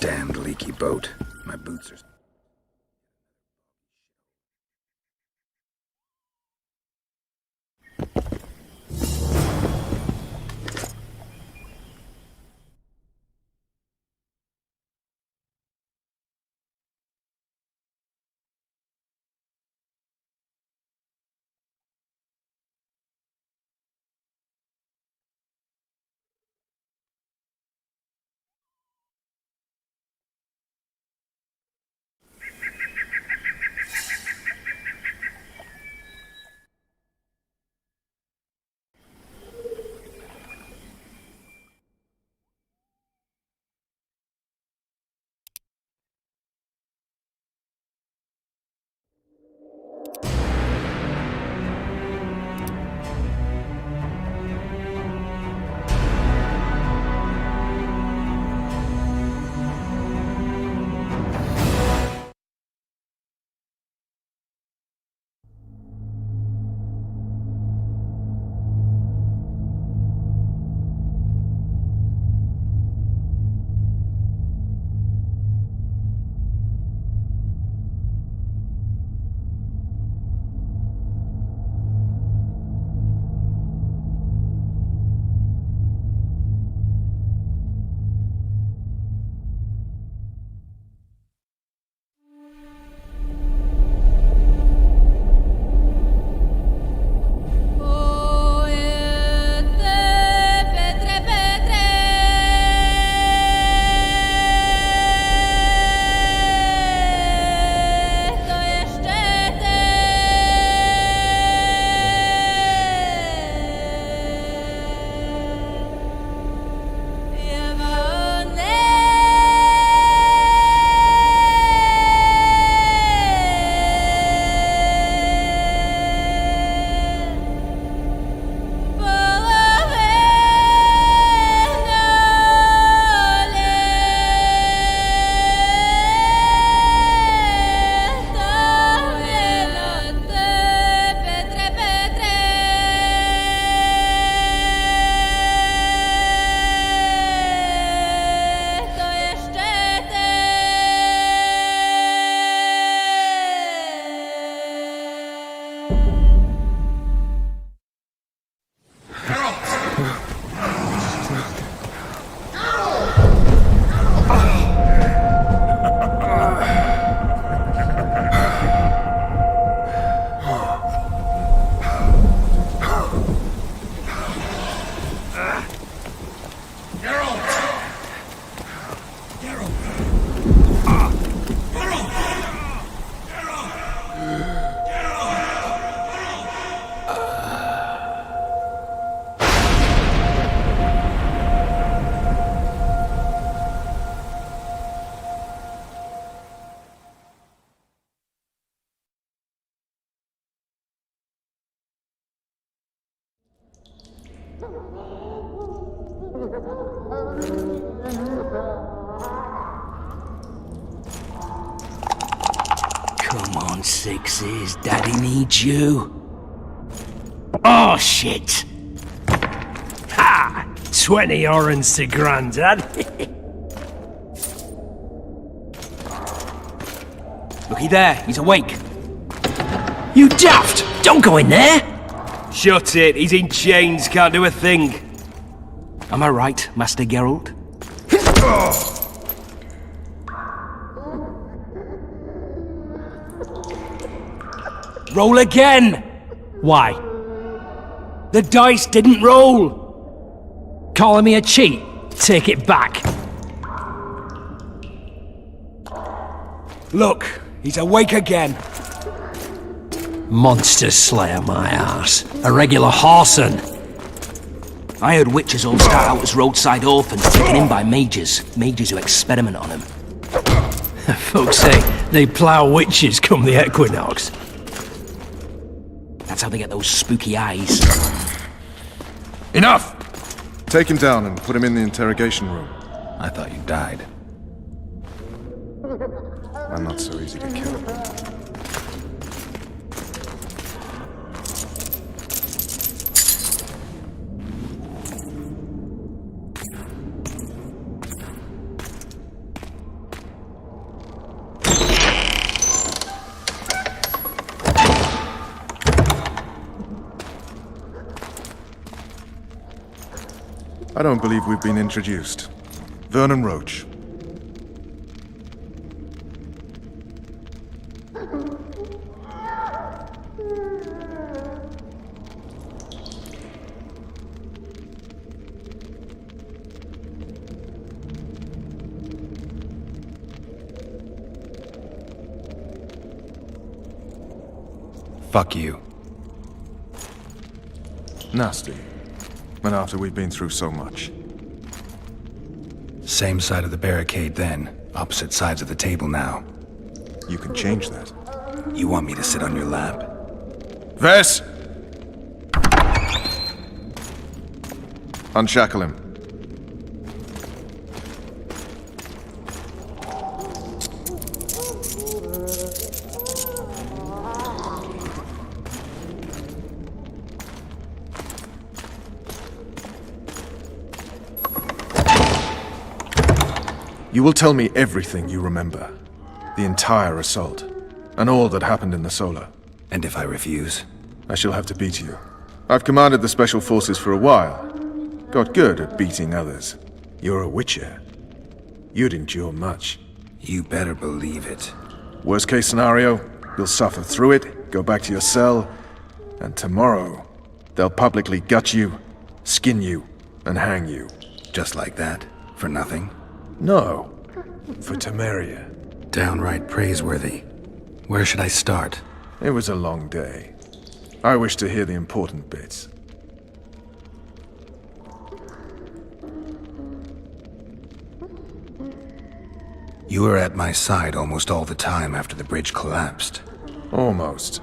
Damned leaky boat. My boots are... Come on, Sixes. Daddy needs you. Oh, shit! Ha! 20 orange to Grandad. Looky there, he's awake. You daft! Don't go in there! Shut it, he's in chains, can't do a thing. Am I right, Master Geralt? Roll again! Why? The dice didn't roll! Calling me a cheat? Take it back. Look, he's awake again. Monster Slayer, my ass. A regular horson. I heard witches all start out as roadside orphans taken in by mages. Mages who experiment on them. Folks say they plough witches come the equinox. That's how they get those spooky eyes. Enough! Take him down and put him in the interrogation room. I thought you died. I'm not so easy to kill. I don't believe we've been introduced. Vernon Roach. Fuck you. Nasty. And after we've been through so much. Same side of the barricade then. Opposite sides of the table now. You can change that. You want me to sit on your lap? Vess! Unshackle him. You will tell me everything you remember. The entire assault. And all that happened in the Solar. And if I refuse? I shall have to beat you. I've commanded the Special Forces for a while. Got good at beating others. You're a Witcher. You'd endure much. You better believe it. Worst case scenario, you'll suffer through it, go back to your cell, and tomorrow, they'll publicly gut you, skin you, and hang you. Just like that? For nothing? No, for Temeria. Downright praiseworthy. Where should I start? It was a long day. I wish to hear the important bits. You were at my side almost all the time after the bridge collapsed. Almost.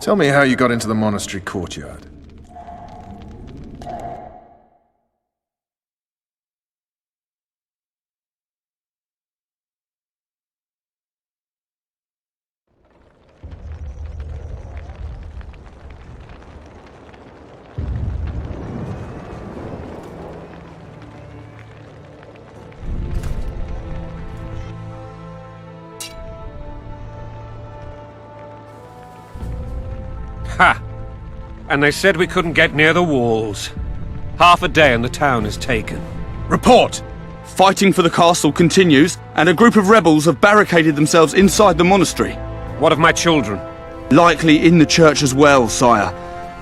Tell me how you got into the monastery courtyard. Ha! And they said we couldn't get near the walls. Half a day and the town is taken. Report! Fighting for the castle continues, and a group of rebels have barricaded themselves inside the monastery. What of my children? Likely in the church as well, sire.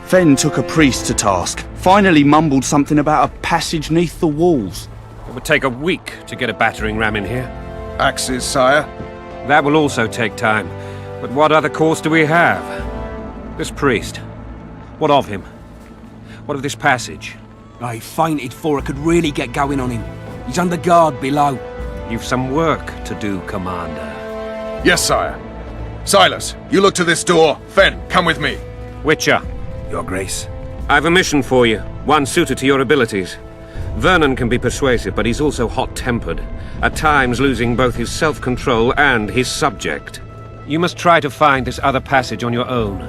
Fen took a priest to task. Finally mumbled something about a passage neath the walls. It would take a week to get a battering ram in here. Axes, sire. That will also take time. But what other course do we have? This priest. What of him? What of this passage? I fainted before I could really get going on him. He's under guard below. You've some work to do, Commander. Yes, sire. Silas, you look to this door. Fen, come with me. Witcher, Your Grace? I've a mission for you, one suited to your abilities. Vernon can be persuasive, but he's also hot-tempered, at times losing both his self-control and his subject. You must try to find this other passage on your own.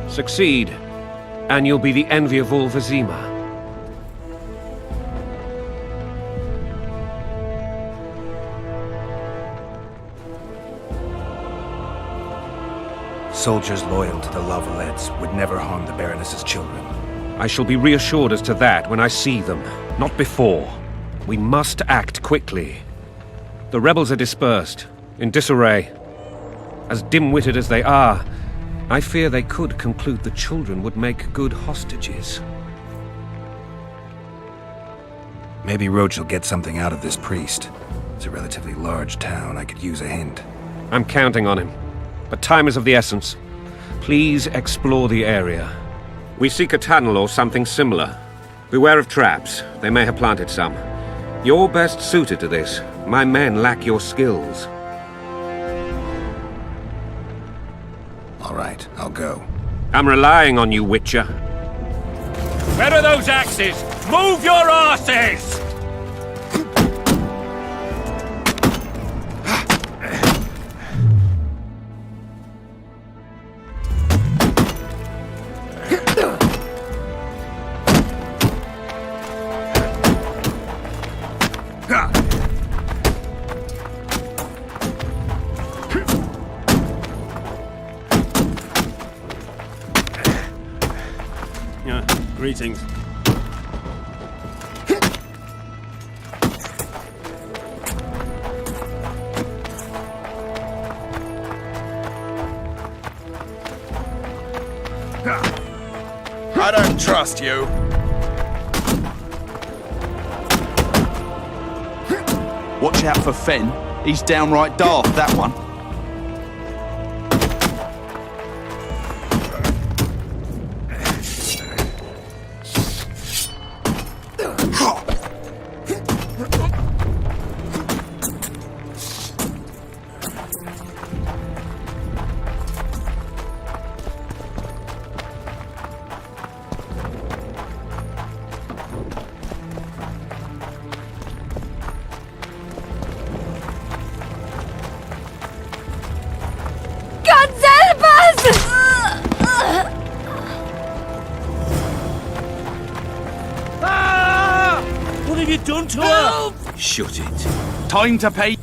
Succeed, and you'll be the envy of all Vizima. Soldiers loyal to the Lavalettes would never harm the Baroness's children. I shall be reassured as to that when I see them, not before. We must act quickly. The rebels are dispersed, in disarray. As dim-witted as they are, I fear they could conclude the children would make good hostages. Maybe Roach will get something out of this priest. It's a relatively large town. I could use a hint. I'm counting on him, but time is of the essence. Please explore the area. We seek a tunnel or something similar. Beware of traps. They may have planted some. You're best suited to this. My men lack your skills. All right, I'll go. I'm relying on you, Witcher. Where are those axes? Move your asses! Greetings. I don't trust you. Watch out for Fen. He's downright daft, that one. What have you done to her? Shut it. Time to pay.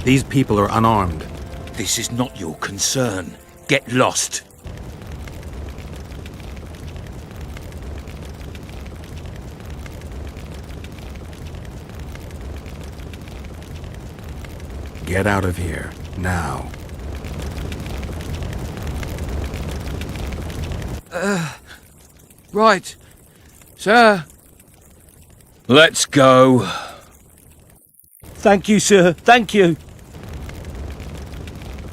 These people are unarmed. This is not your concern. Get lost. Get out of here, now. Right. Sir. Let's go. Thank you, sir. Thank you.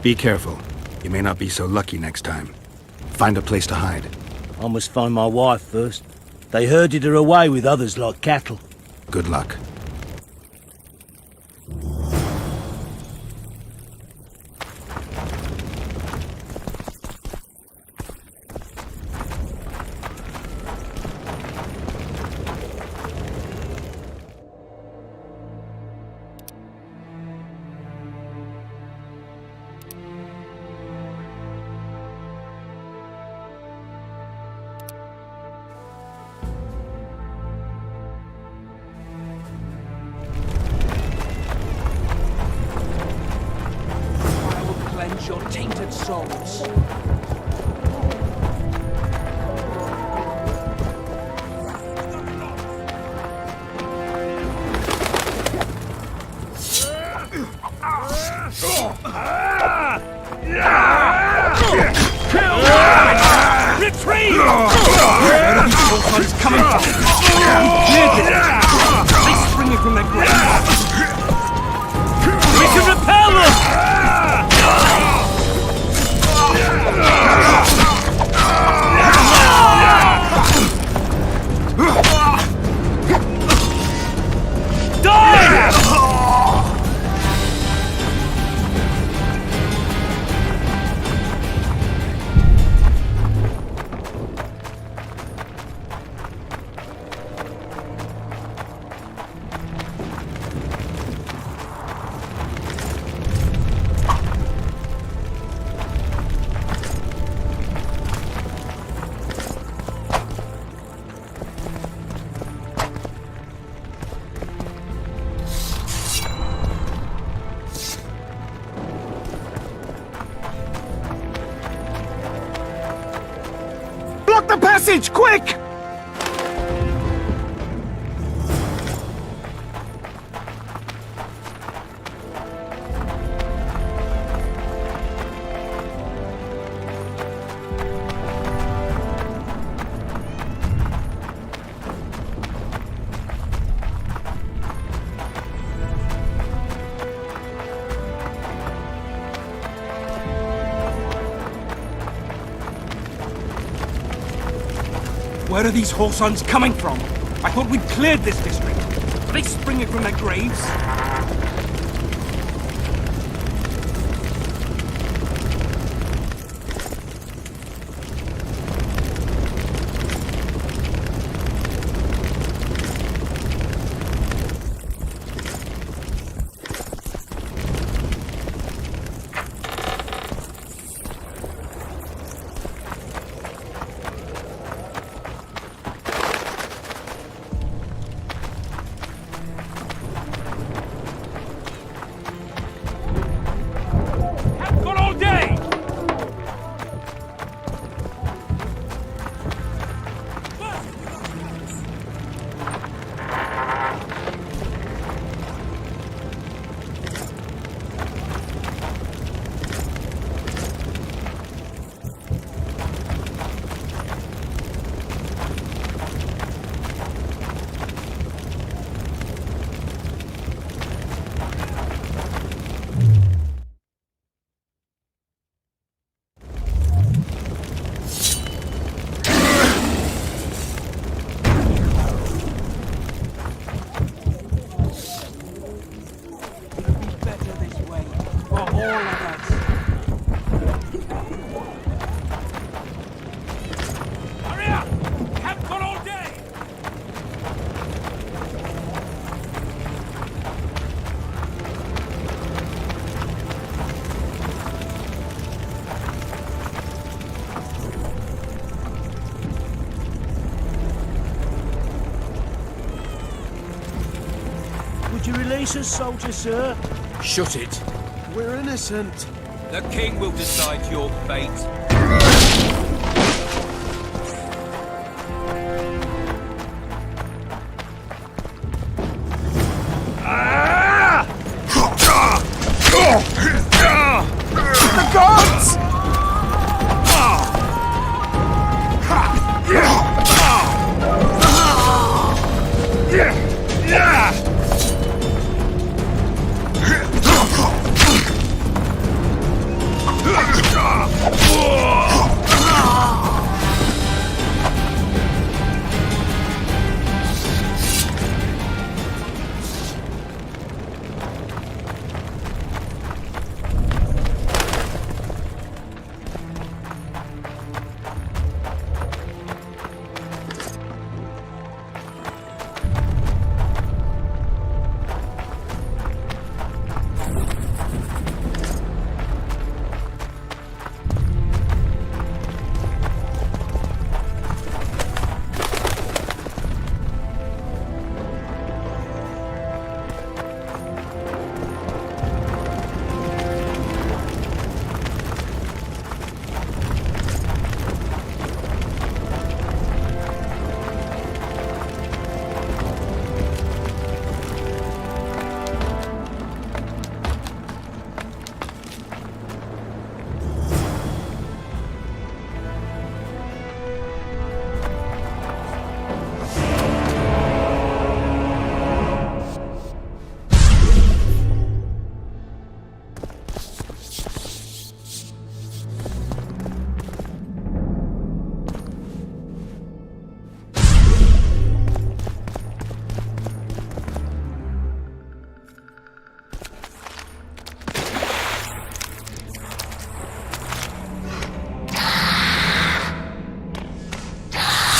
Be careful. You may not be so lucky next time. Find a place to hide. I must find my wife first. They herded her away with others like cattle. Good luck. Your tainted souls. Retreat! Where are these bullfights coming from? They springing from their graves. We can repel them! Block the passage, quick! Where are these whorehounds coming from? I thought we'd cleared this district. Are they springing from their graves? all of us. Hurry up! Haven't got all day! Would you release us, soldier, sir? Shut it. We're innocent. The king will decide your fate. The gods!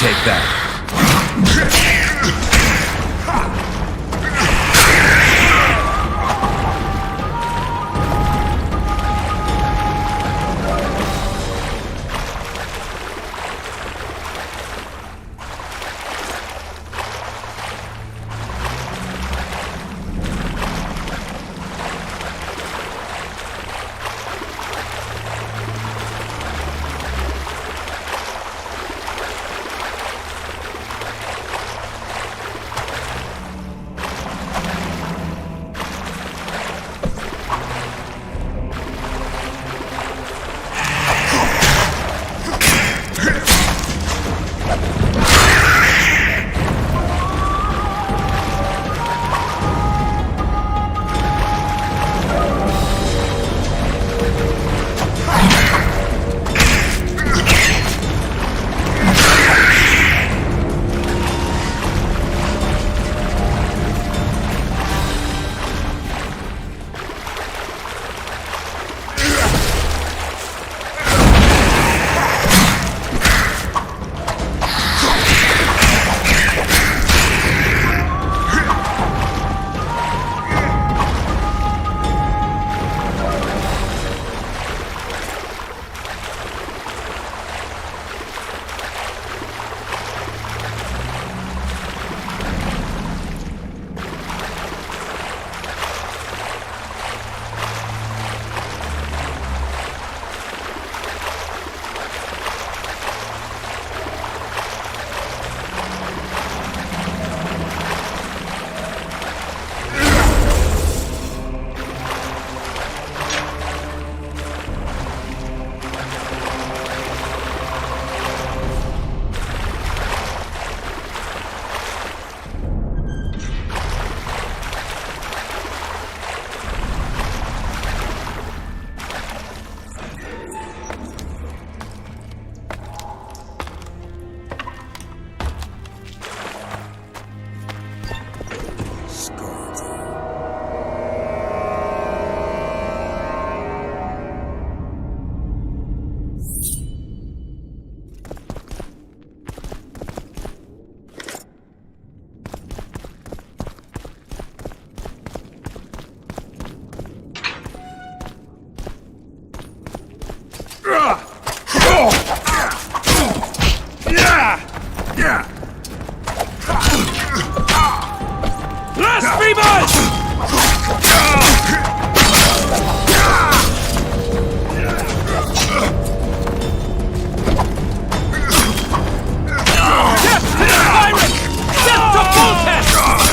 Take that. Blasphemers! Death to the tyrant! Death to Voltes!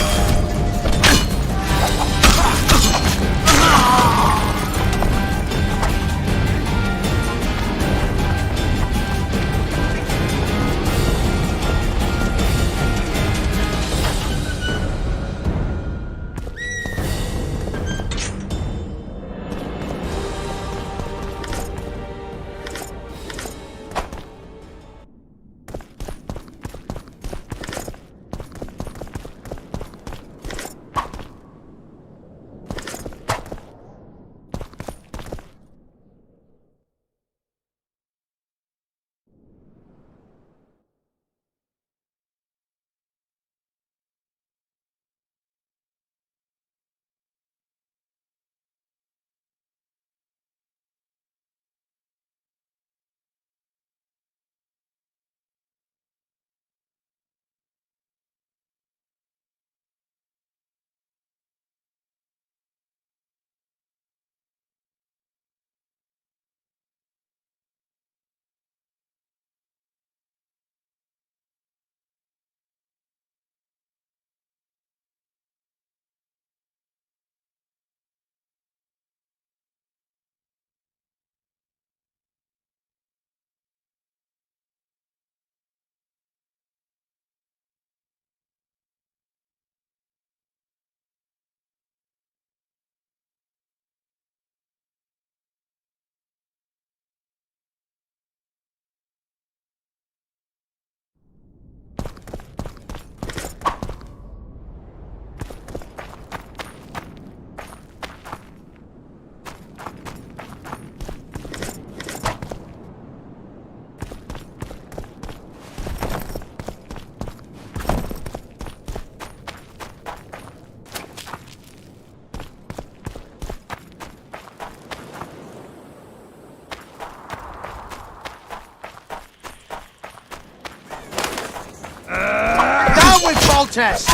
With Voltes!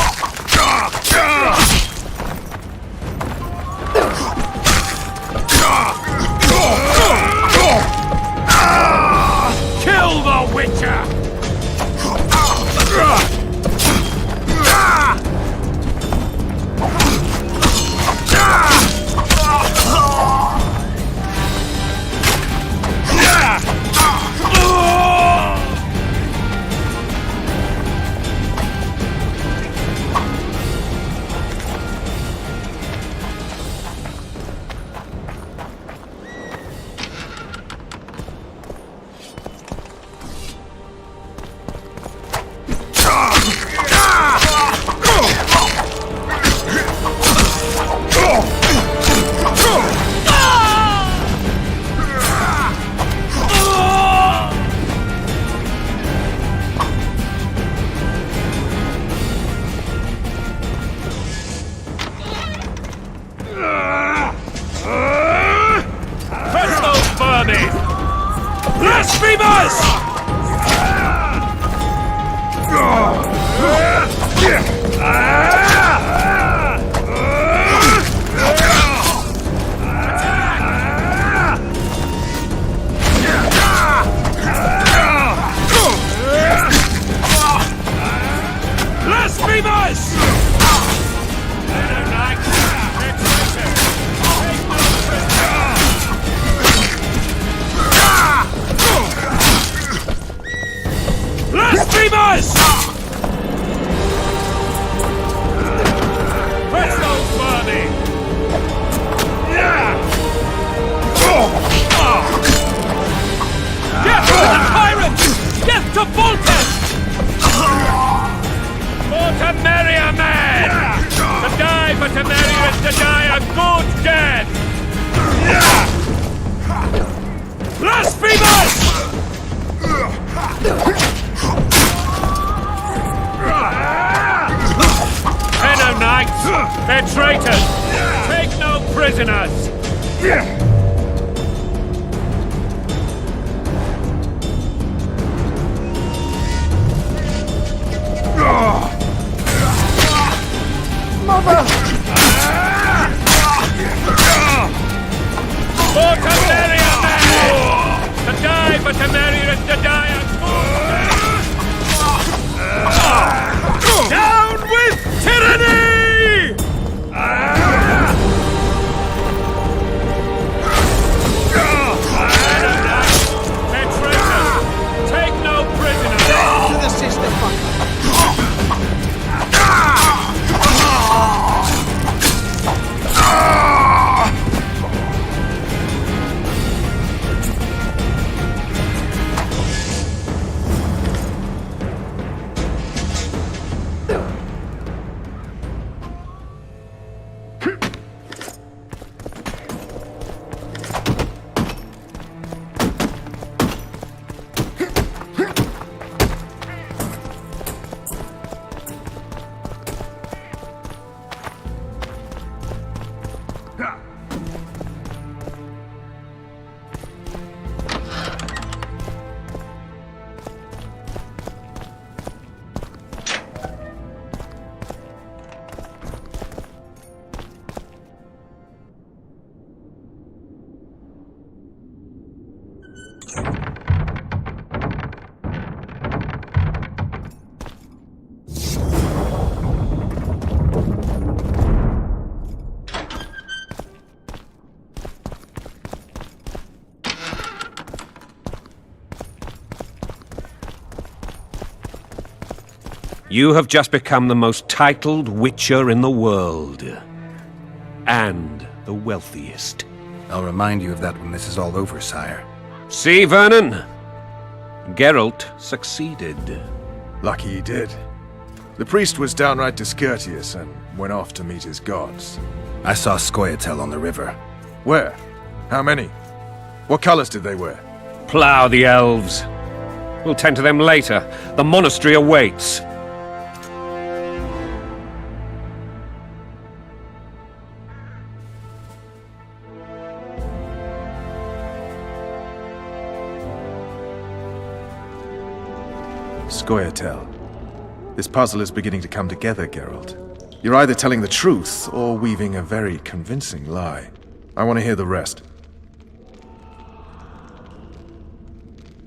Kill the Witcher! Blasphemers! Blasphemers! Blasphemers! Press those worthy! Death to the tyrant! Death to Voltes! For Temeria, man! To die for Temeria is to die a good death! Blasphemers! Hello, knights! They're traitors! Take no prisoners! You have just become the most titled witcher in the world. And the wealthiest. I'll remind you of that when this is all over, sire. See, Vernon? Geralt succeeded. Lucky he did. The priest was downright discourteous and went off to meet his gods. I saw Scoia'tael on the river. Where? How many? What colors did they wear? Plough the elves. We'll tend to them later. The monastery awaits. Scoia'tael. This puzzle is beginning to come together, Geralt. You're either telling the truth or weaving a very convincing lie. I want to hear the rest.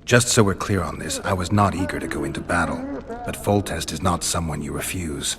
Just so we're clear on this, I was not eager to go into battle, but Foltest is not someone you refuse.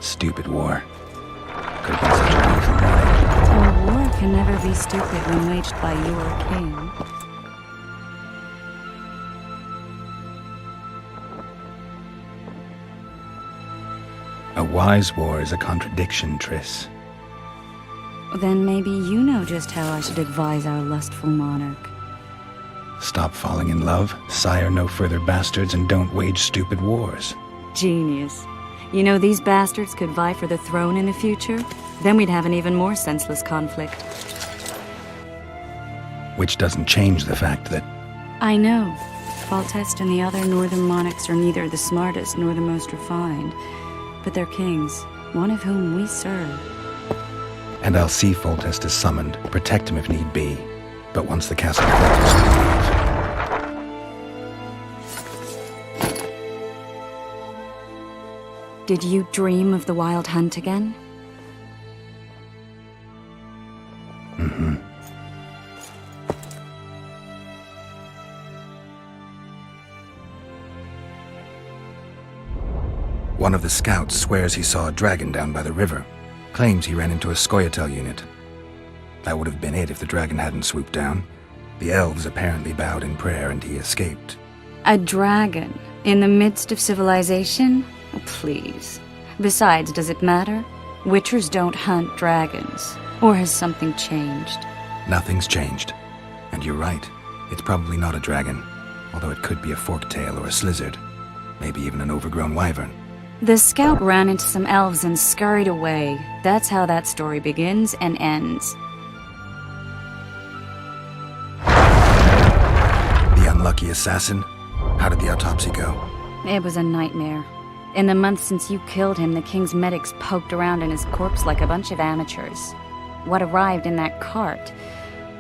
Stupid war. Could have been such a beautiful morning. A war can never be stupid when waged by your king. A wise war is a contradiction, Triss. Then maybe you know just how I should advise our lustful monarch. Stop falling in love, sire no further bastards, and don't wage stupid wars. Genius. You know, these bastards could vie for the throne in the future? Then we'd have an even more senseless conflict. Which doesn't change the fact that... I know. Foltest and the other northern monarchs are neither the smartest nor the most refined. But they're kings, one of whom we serve. And I'll see Foltest is summoned, protect him if need be. But once the castle falls, I'll leave. Did you dream of the Wild Hunt again? Mm-hmm. One of the scouts swears he saw a dragon down by the river. Claims he ran into a Scoia'tael unit. That would have been it if the dragon hadn't swooped down. The elves apparently bowed in prayer and he escaped. A dragon? In the midst of civilization? Oh, please. Besides, does it matter? Witchers don't hunt dragons. Or has something changed? Nothing's changed. And you're right. It's probably not a dragon. Although it could be a forktail or a slizzard. Maybe even an overgrown wyvern. The scout ran into some elves and scurried away. That's how that story begins and ends. The unlucky assassin? How did the autopsy go? It was a nightmare. In the month since you killed him, the king's medics poked around in his corpse like a bunch of amateurs. What arrived in that cart?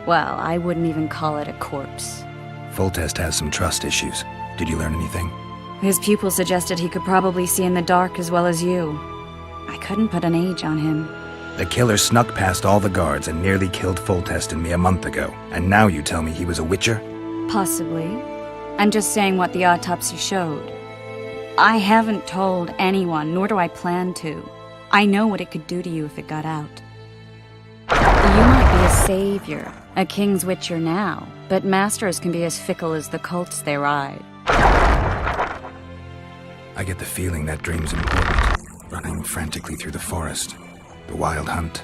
Well, I wouldn't even call it a corpse. Foltest has some trust issues. Did you learn anything? His pupil suggested he could probably see in the dark as well as you. I couldn't put an age on him. The killer snuck past all the guards and nearly killed Foltest and me a month ago. And now you tell me he was a witcher? Possibly. I'm just saying what the autopsy showed. I haven't told anyone, nor do I plan to. I know what it could do to you if it got out. You might be a savior, a king's witcher now, but masters can be as fickle as the cults they ride. I get the feeling that dream's important. Running frantically through the forest. The wild hunt.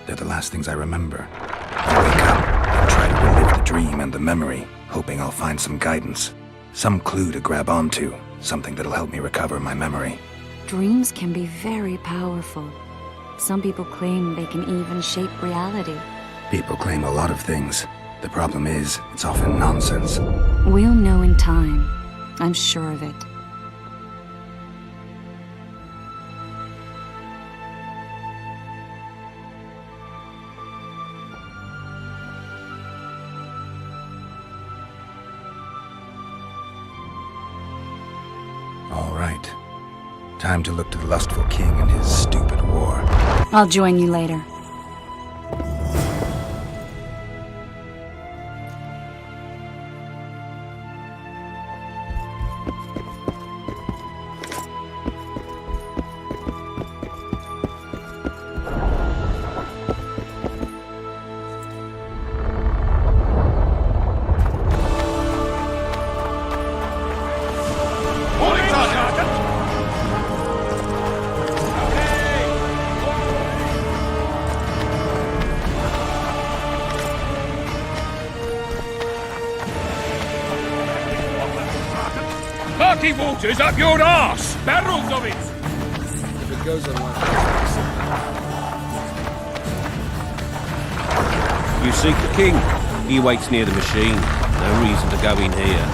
They're the last things I remember. I wake up and try to relive the dream and the memory, hoping I'll find some guidance. Some clue to grab onto. Something that'll help me recover my memory. Dreams can be very powerful. Some people claim they can even shape reality. People claim a lot of things. The problem is, it's often nonsense. We'll know in time. I'm sure of it. All right. Time to look to the lustful king and his stupid war. I'll join you later. Murky water's up your arse! Barrels of it! If it goes on like this... You seek the king. He waits near the machine. No reason to go in here.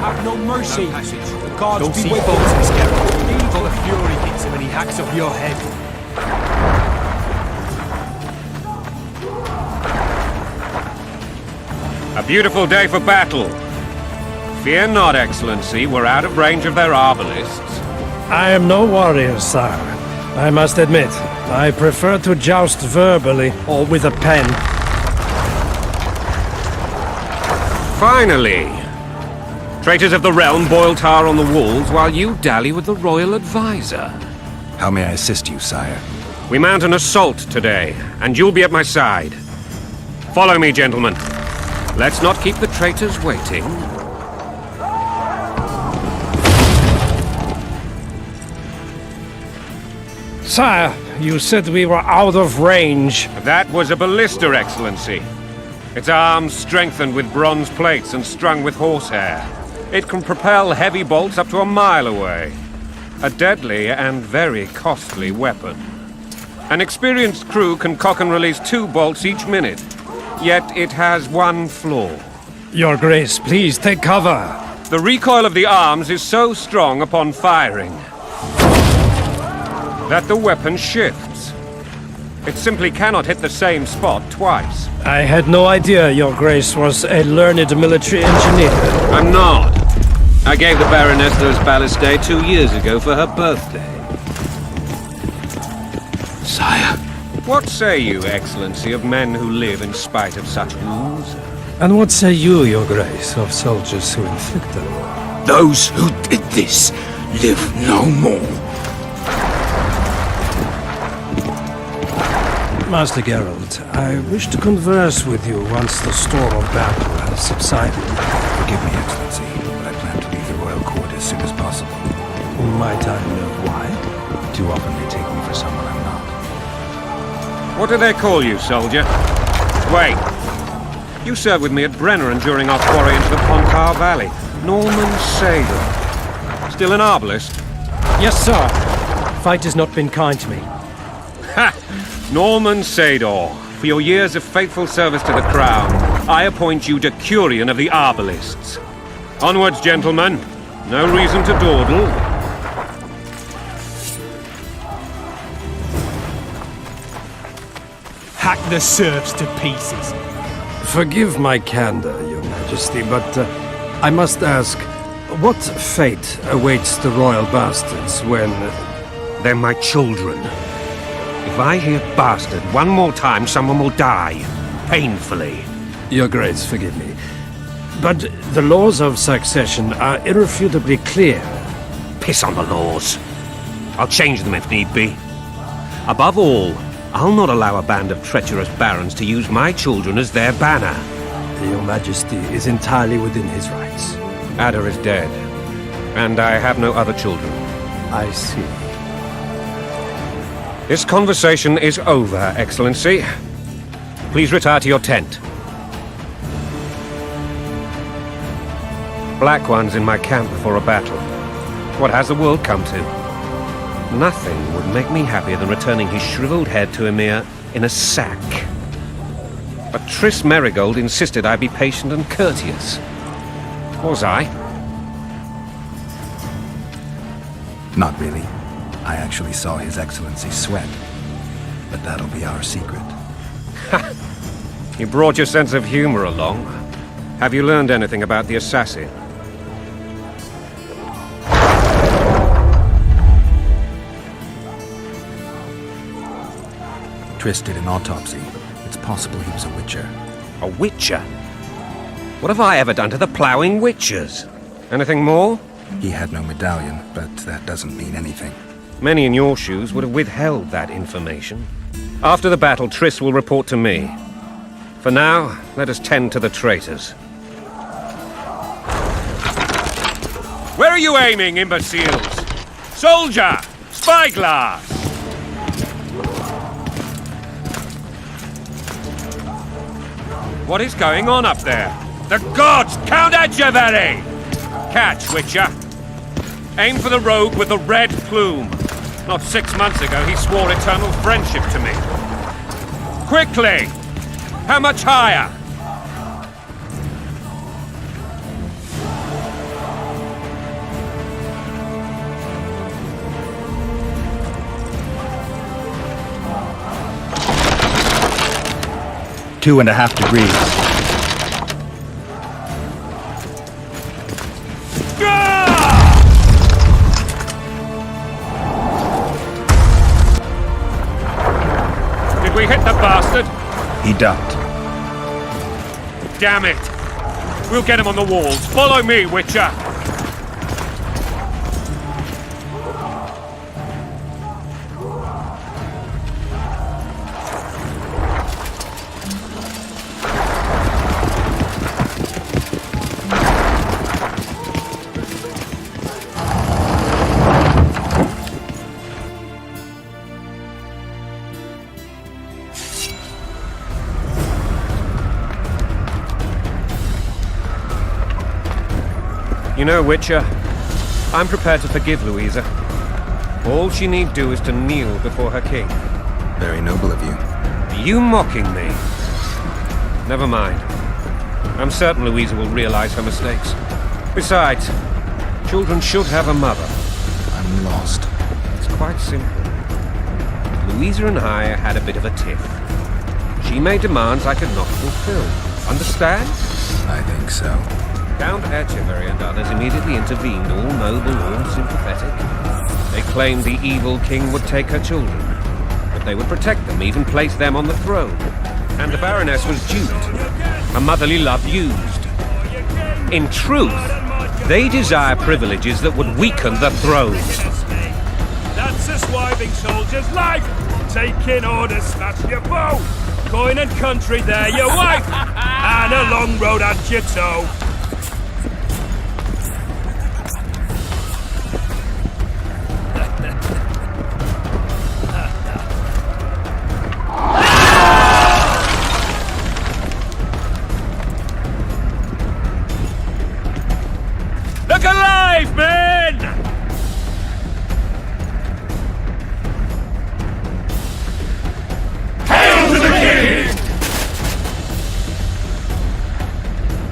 Have no mercy. The gods Don't be see with fault you. in this character. Until the fury hits him and he hacks off your head. A beautiful day for battle. Fear not, Excellency. We're out of range of their arbalists. I am no warrior, sire. I must admit, I prefer to joust verbally or with a pen. Finally! Traitors of the realm boil tar on the walls while you dally with the royal advisor. How may I assist you, sire? We mount an assault today, and you'll be at my side. Follow me, gentlemen. Let's not keep the traitors waiting. Sire, you said we were out of range. That was a ballista, Excellency. Its arms strengthened with bronze plates and strung with horsehair. It can propel heavy bolts up to a mile away. A deadly and very costly weapon. An experienced crew can cock and release 2 bolts each minute. Yet it has one flaw. Your Grace, please take cover. The recoil of the arms is so strong upon firing that the weapon shifts. It simply cannot hit the same spot twice. I had no idea Your Grace was a learned military engineer. I'm not. I gave the Baroness those ballistae 2 years ago for her birthday. Sire. What say you, Excellency, of men who live in spite of such wounds? And what say you, Your Grace, of soldiers who inflict them? Those who did this live no more. Master Geralt, I wish to converse with you once the storm of battle has subsided. Forgive me, Excellency, but I plan to leave the royal court as soon as possible. Might I know why? Too often they take me for someone I'm not. What do they call you, soldier? Wait. You served with me at Brenner during our foray into the Pontar Valley. Norman Sador. Still an arbalist? Yes, sir. Fate has not been kind to me. Ha! Norman Sador. For your years of faithful service to the crown, I appoint you Decurion of the Arbalists. Onwards, gentlemen. No reason to dawdle. Hack the serfs to pieces. Forgive my candor, Your Majesty, but I must ask, what fate awaits the royal bastards when... They're my children. If I hear bastard one more time, someone will die. Painfully. Your Grace, forgive me. But the laws of succession are irrefutably clear. Piss on the laws. I'll change them if need be. Above all, I'll not allow a band of treacherous barons to use my children as their banner. Your Majesty is entirely within his rights. Ada is dead, and I have no other children. I see. This conversation is over, Excellency. Please retire to your tent. Black ones in my camp before a battle. what has the world come to? Nothing would make me happier than returning his shriveled head to Emir in a sack. But Triss Merigold insisted I be patient and courteous. Was I? Not really. I actually saw His Excellency sweat. But that'll be our secret. You brought your sense of humor along. Have you learned anything about the assassin? Triss did an autopsy. It's possible he was a witcher. A witcher? What have I ever done to the ploughing witchers? Anything more? He had no medallion, but that doesn't mean anything. Many in your shoes would have withheld that information. After the battle, Triss will report to me. For now, let us tend to the traitors. Where are you aiming, imbeciles? Soldier! Spyglass! What is going on up there? The gods! Count Adjavari! Catch, Witcher. Aim for the rogue with the red plume. Not 6 months ago, he swore eternal friendship to me. Quickly! How much higher? Two and a half degrees. Did we hit the bastard? He ducked. Damn it! We'll get him on the walls. Follow me, Witcher! 'You know, Witcher, I'm prepared to forgive Louisa. All she need do is to kneel before her king. Very noble of you. Are you mocking me? Never mind. I'm certain Louisa will realize her mistakes. Besides, children should have a mother. I'm lost. It's quite simple. Louisa and I had a bit of a tiff. She made demands I could not fulfill. Understand? I think so. Count Etcheverry and others immediately intervened, all noble, all sympathetic. They claimed the evil king would take her children, but they would protect them, even place them on the throne. And the Baroness was duped, her motherly love used. In truth, they desire privileges that would weaken the throne. That's a swiving soldier's life! Taking orders, snatch your bow! Coin and country, there your wife! And a long road at your toe! Look alive, men! Hail to the king!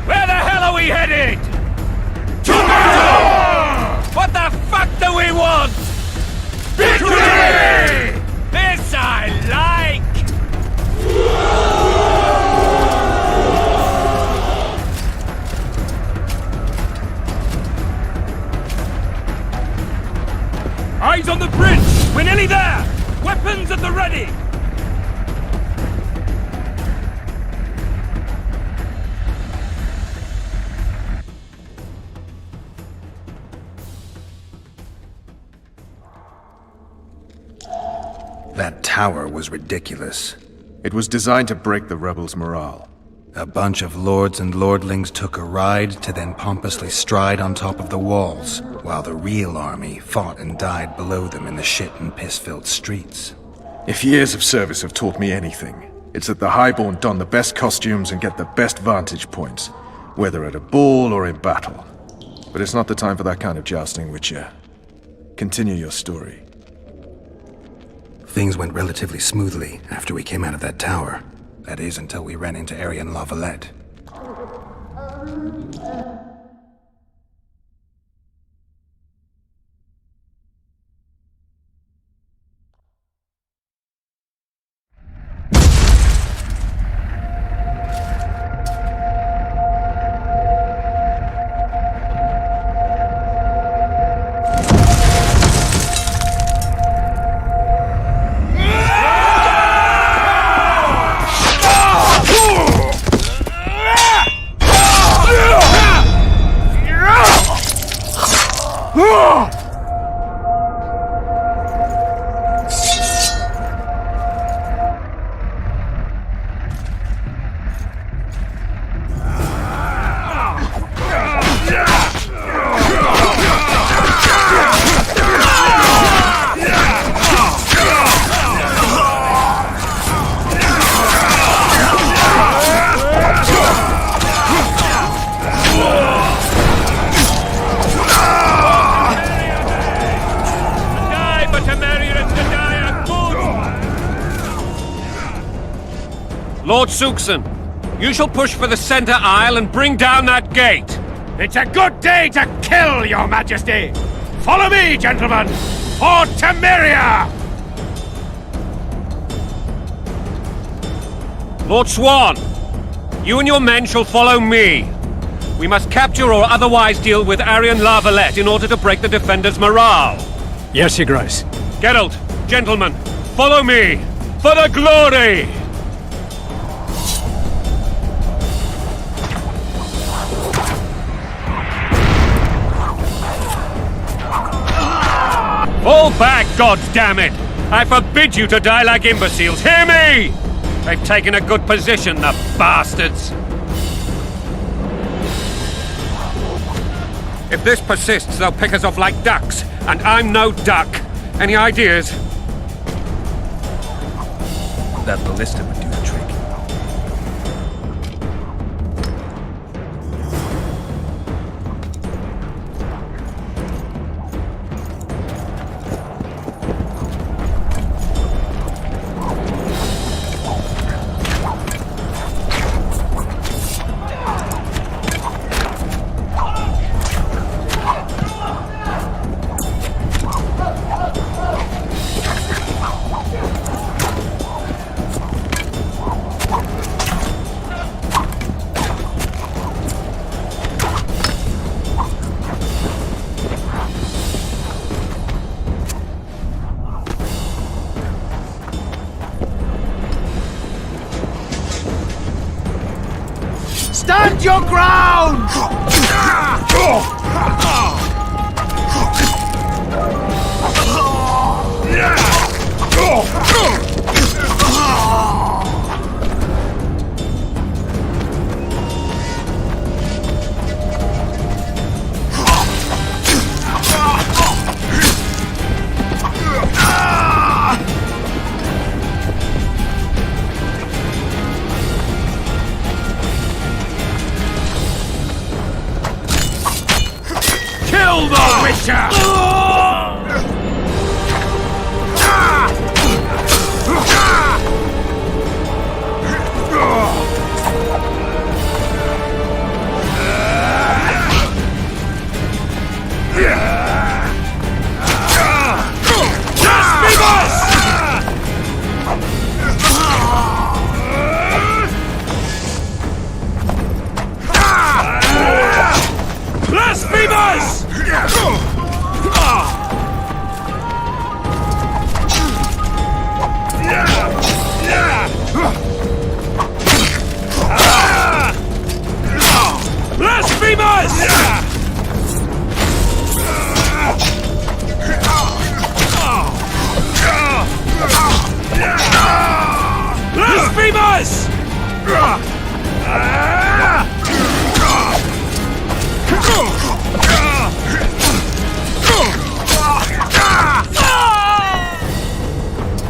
Where the hell are we headed? To battle! What the fuck do we want? Victory! This I like! Eyes on the bridge! We're nearly there! Weapons at the ready! That tower was ridiculous. It was designed to break the rebels' morale. A bunch of lords and lordlings took a ride to then pompously stride on top of the walls, while the real army fought and died below them in the shit and piss-filled streets. If years of service have taught me anything, it's that the highborn don the best costumes and get the best vantage points, whether at a ball or in battle. But it's not the time for that kind of jousting, Witcher. Continue your story. Things went relatively smoothly after we came out of that tower. That is, until we ran into Arian Lavalette. Lord Suxon, you shall push for the center aisle and bring down that gate. It's a good day to kill, Your Majesty! Follow me, gentlemen! For Temeria! Lord Swan, you and your men shall follow me. We must capture or otherwise deal with Arian Lavalette in order to break the defenders' morale. Yes, Your Grace. Geralt, gentlemen, follow me! For the glory! Fall back, goddammit! I forbid you to die like imbeciles. Hear me! They've taken a good position, the bastards! If this persists, they'll pick us off like ducks, and I'm no duck. Any ideas? That ballista would do the trick. Stand your ground! Kill the Witcher! Blasphemous! Blasphemous!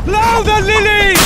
Blow the lilies!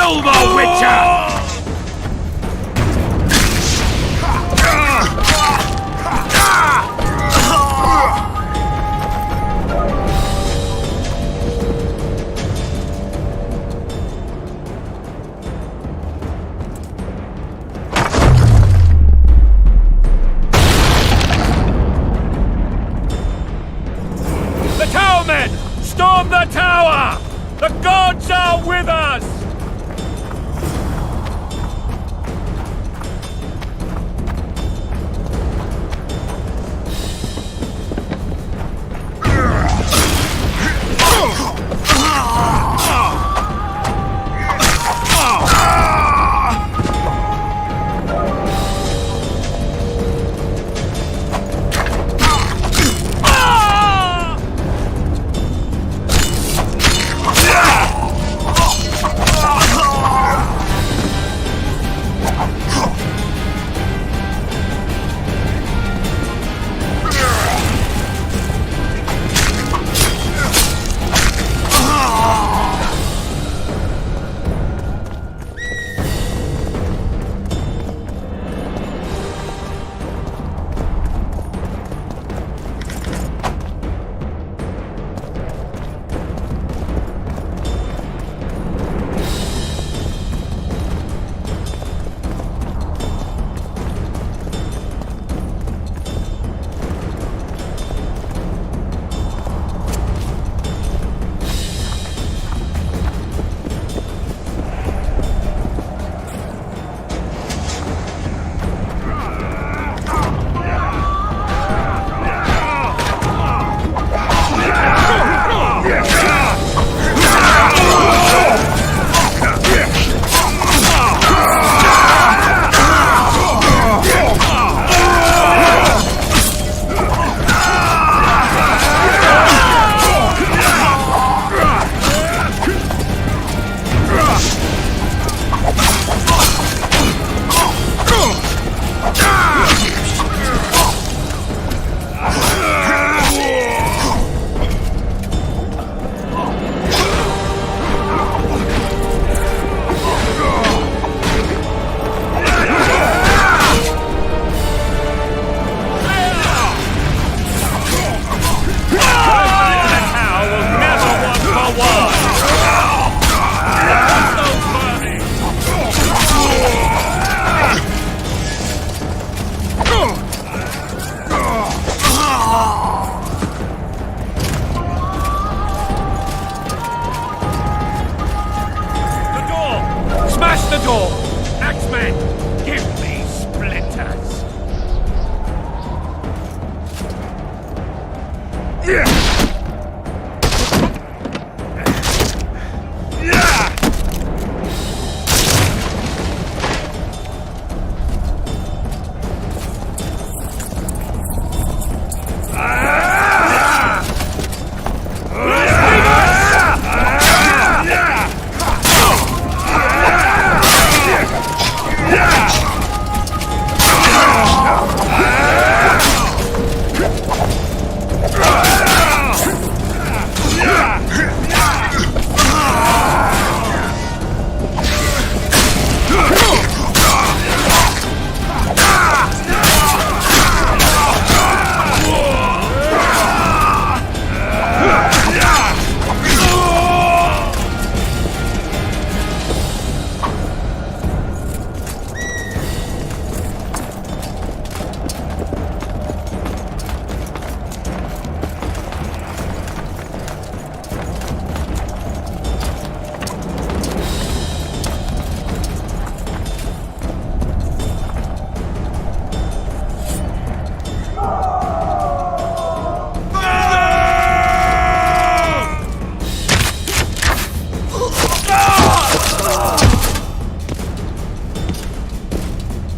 Silver Witcher! The towermen! Storm the tower! The gods are with us!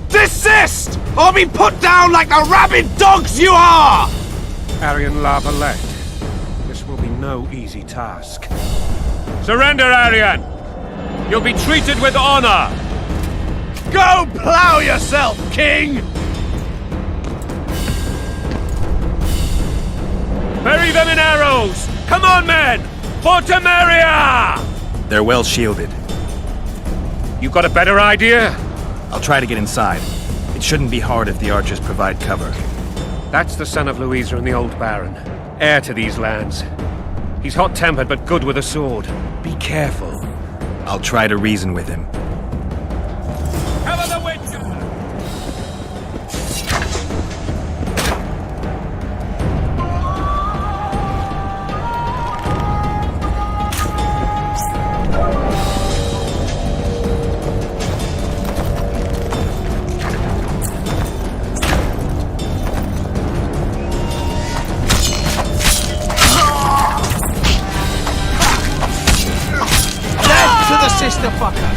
Desist! Or be put down like the rabid dogs you are! Arian La Valette, this will be no easy task. Surrender, Arian! You'll be treated with honor! Go plow yourself, King! Bury them in arrows! Come on, men! For Temeria! They're well shielded. You got a better idea? I'll try to get inside. It shouldn't be hard if the archers provide cover. That's the son of Louisa and the old Baron, heir to these lands. He's hot-tempered but good with a sword. Be careful. I'll try to reason with him. Cover the Witcher! To the sister fucker!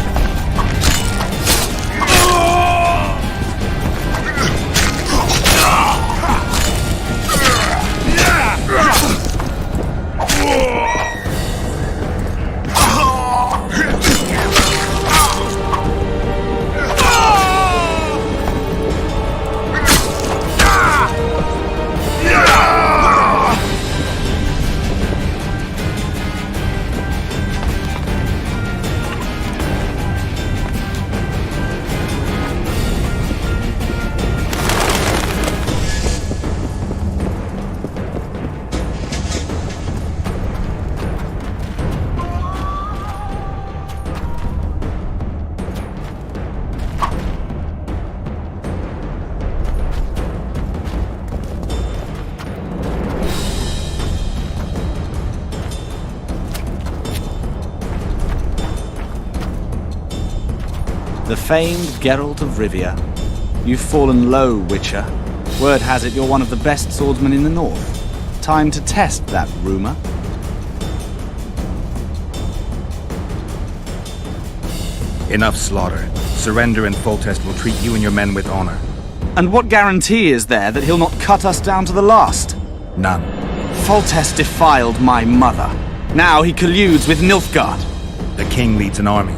The famed Geralt of Rivia. You've fallen low, Witcher. Word has it you're one of the best swordsmen in the north. Time to test that rumor. Enough slaughter. Surrender and Foltest will treat you and your men with honor. And what guarantee is there that he'll not cut us down to the last? None. Foltest defiled my mother. Now he colludes with Nilfgaard. The king leads an army.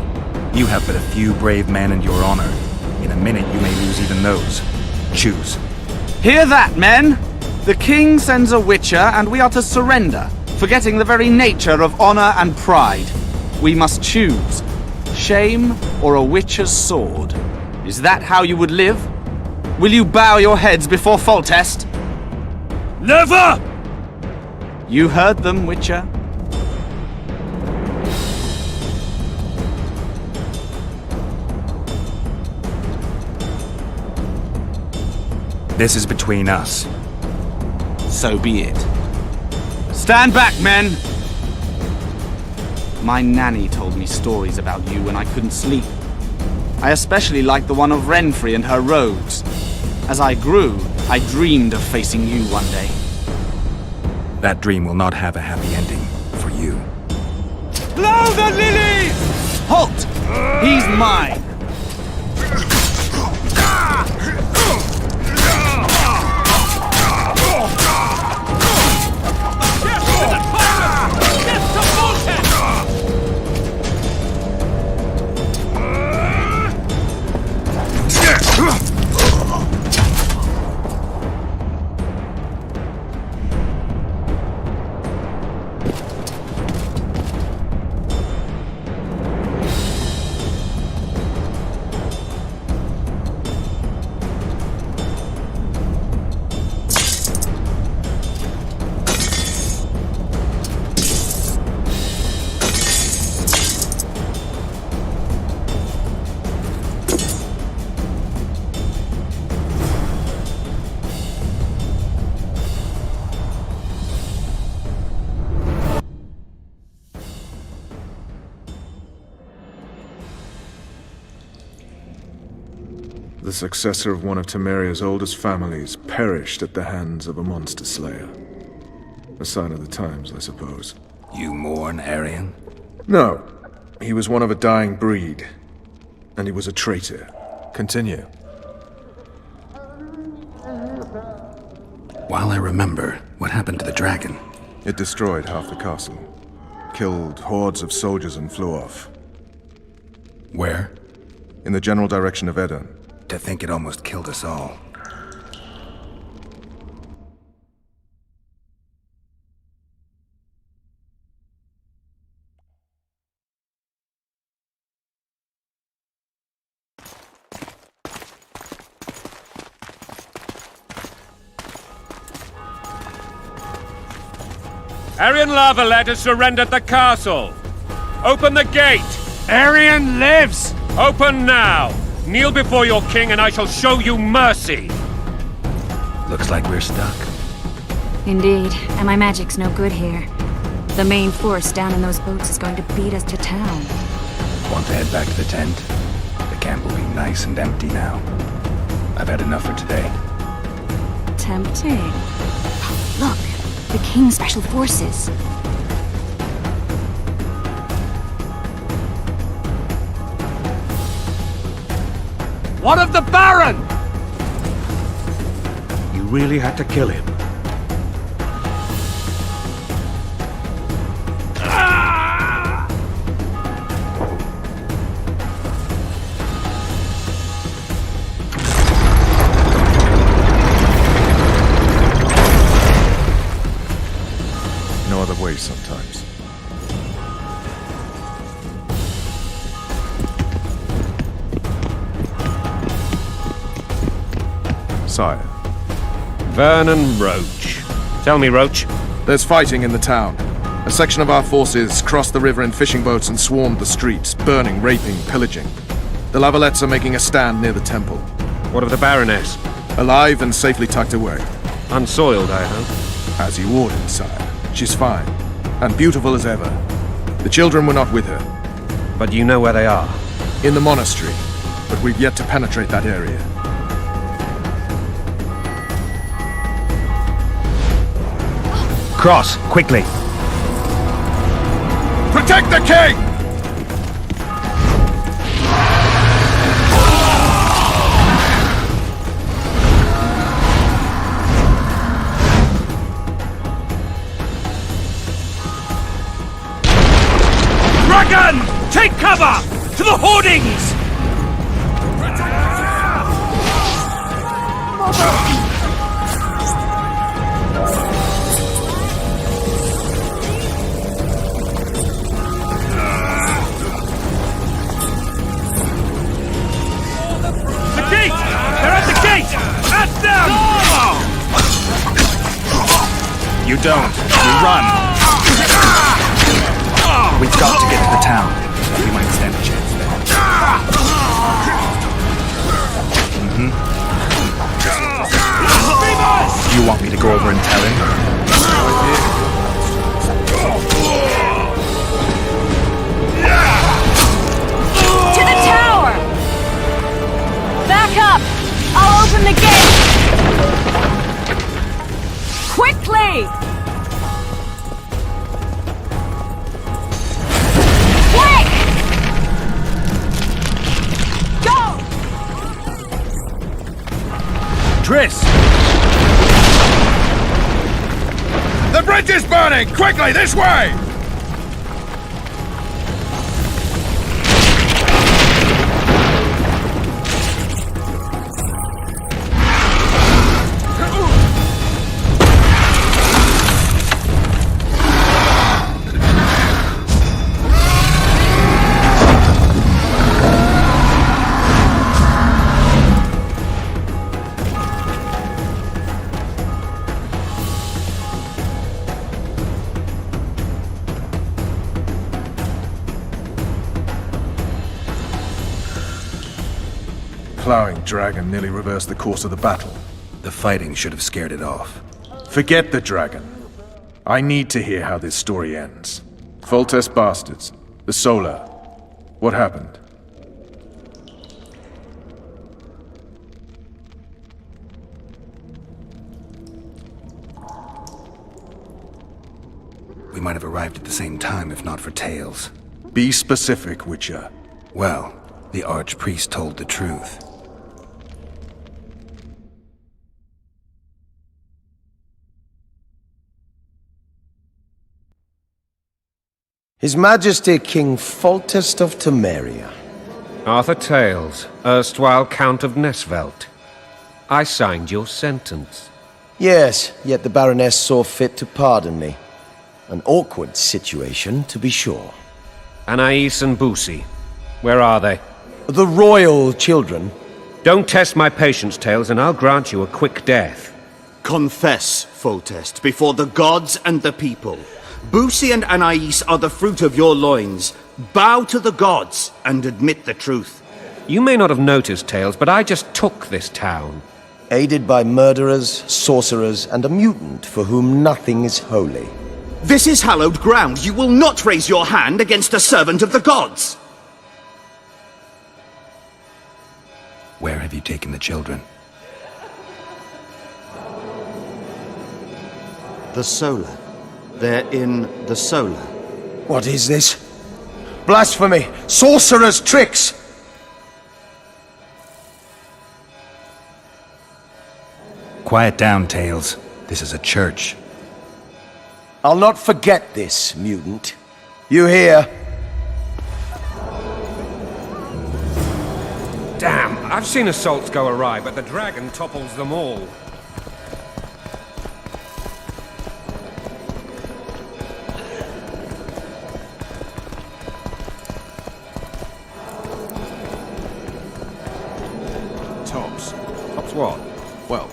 You have but a few brave men and your honor. In a minute you may lose even those. Choose. Hear that, men! The king sends a Witcher and we are to surrender, forgetting the very nature of honor and pride. We must choose. Shame or a Witcher's sword. Is that how you would live? Will you bow your heads before Foltest? Never! You heard them, Witcher. This is between us. So be it. Stand back, men! My nanny told me stories about you when I couldn't sleep. I especially liked the one of Renfrey and her rogues. As I grew, I dreamed of facing you one day. That dream will not have a happy ending for you. Blow the lilies! Halt! He's mine! The successor of one of Temeria's oldest families perished at the hands of a monster slayer. A sign of the times, I suppose. You mourn, Aryan? No. He was one of a dying breed. And he was a traitor. Continue. While I remember, what happened to the dragon? It destroyed half the castle. Killed hordes of soldiers and flew off. Where? In the general direction of Edon. To think it almost killed us all. Arian Lavalet has surrendered the castle. Open the gate! Arian lives! Open now! Kneel before your king and I shall show you mercy! Looks like we're stuck. Indeed, and my magic's no good here. The main force down in those boats is going to beat us to town. Want to head back to the tent? The camp will be nice and empty now. I've had enough for today. Tempting. Look, the King's Special Forces. What of the Baron? You really had to kill him. No other way sometimes. Sire. Vernon Roach. Tell me, Roach. There's fighting in the town. A section of our forces crossed the river in fishing boats and swarmed the streets, burning, raping, pillaging. The Lavalets are making a stand near the temple. What of the Baroness? Alive and safely tucked away. Unsoiled, I hope. As you ordered, sire. She's fine. And beautiful as ever. The children were not with her. But you know where they are? In the monastery. But we've yet to penetrate that area. Cross, quickly. Protect the king! Dragon! Take cover! To the hoardings! The gate! They're at the gate! At them! You don't. You run. We've got to get to the town. We might stand a chance there. You want me to go over and tell him? To the tower! Back up! I'll open the gate! Quickly! Quick! Go! Triss! The bridge is burning! Quickly, this way! Plowing dragon nearly reversed the course of the battle. The fighting should have scared it off. Forget the dragon. I need to hear how this story ends. Foltest bastards. The Solar. What happened? We might have arrived at the same time if not for tales. Be specific, Witcher. Well, the archpriest told the truth. His Majesty King Foltest of Temeria. Arthur Tales, erstwhile Count of Nesvelt. I signed your sentence. Yes, yet the Baroness saw fit to pardon me. An awkward situation, to be sure. Anais and Boosie, where are they? The royal children. Don't test my patience, Tales, and I'll grant you a quick death. Confess, Foltest, before the gods and the people. Boosie and Anais are the fruit of your loins. Bow to the gods and admit the truth. You may not have noticed, Tails, but I just took this town. Aided by murderers, sorcerers, and a mutant for whom nothing is holy. This is hallowed ground. You will not raise your hand against a servant of the gods. Where have you taken the children? The Solar. They're in the Solar. What is this? Blasphemy! Sorcerer's tricks! Quiet down, Tails. This is a church. I'll not forget this, mutant. You hear? Damn, I've seen assaults go awry, but the dragon topples them all. Tops. Tops what? Well,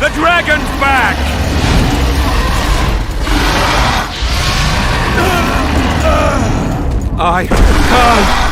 The dragon's back! I can't!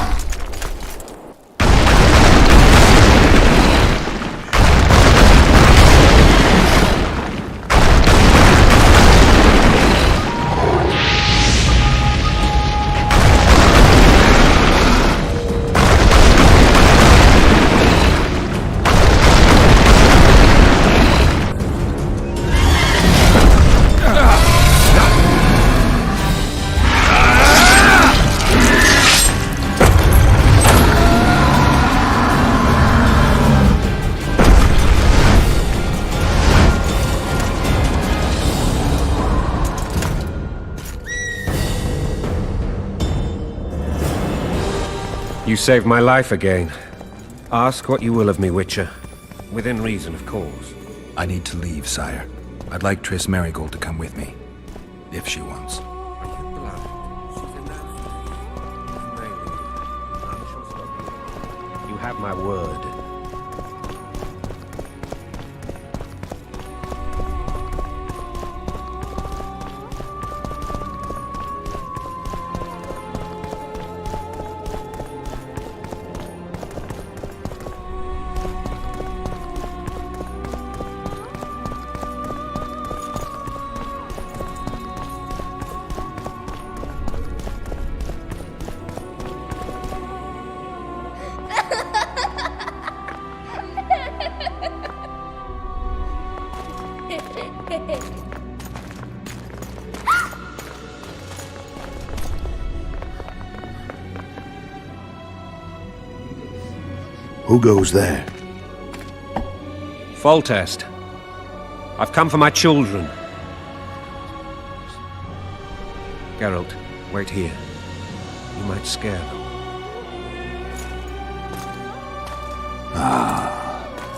You saved my life again. Ask what you will of me, Witcher. Within reason, of course. I need to leave, sire. I'd like Triss Merigold to come with me. If she wants. You have my word. Who goes there? Foltest. I've come for my children. Geralt, wait here. You might scare them.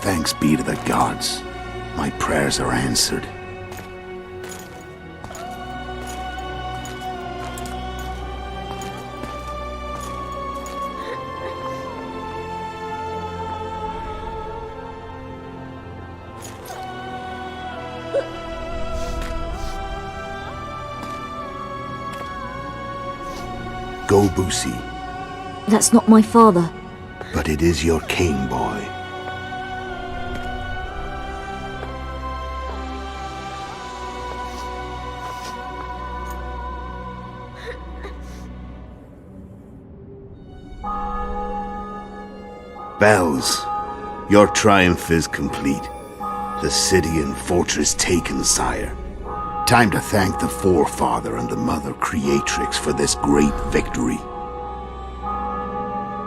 Thanks be to the gods. My prayers are answered. Go, Boosie. That's not my father. But it is your king, boy. Bells, your triumph is complete. The city and fortress taken, sire. Time to thank the forefather and the mother creatrix for this great victory.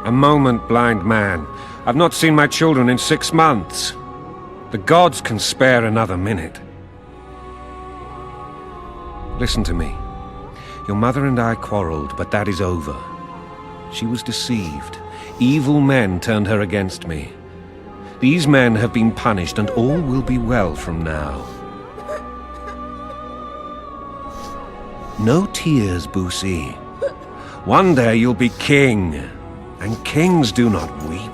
A moment, blind man. I've not seen my children in 6 months. The gods can spare another minute. Listen to me. Your mother and I quarreled, but that is over. She was deceived. Evil men turned her against me. These men have been punished, and all will be well from now. No tears, Boosie. One day you'll be king. and kings do not weep.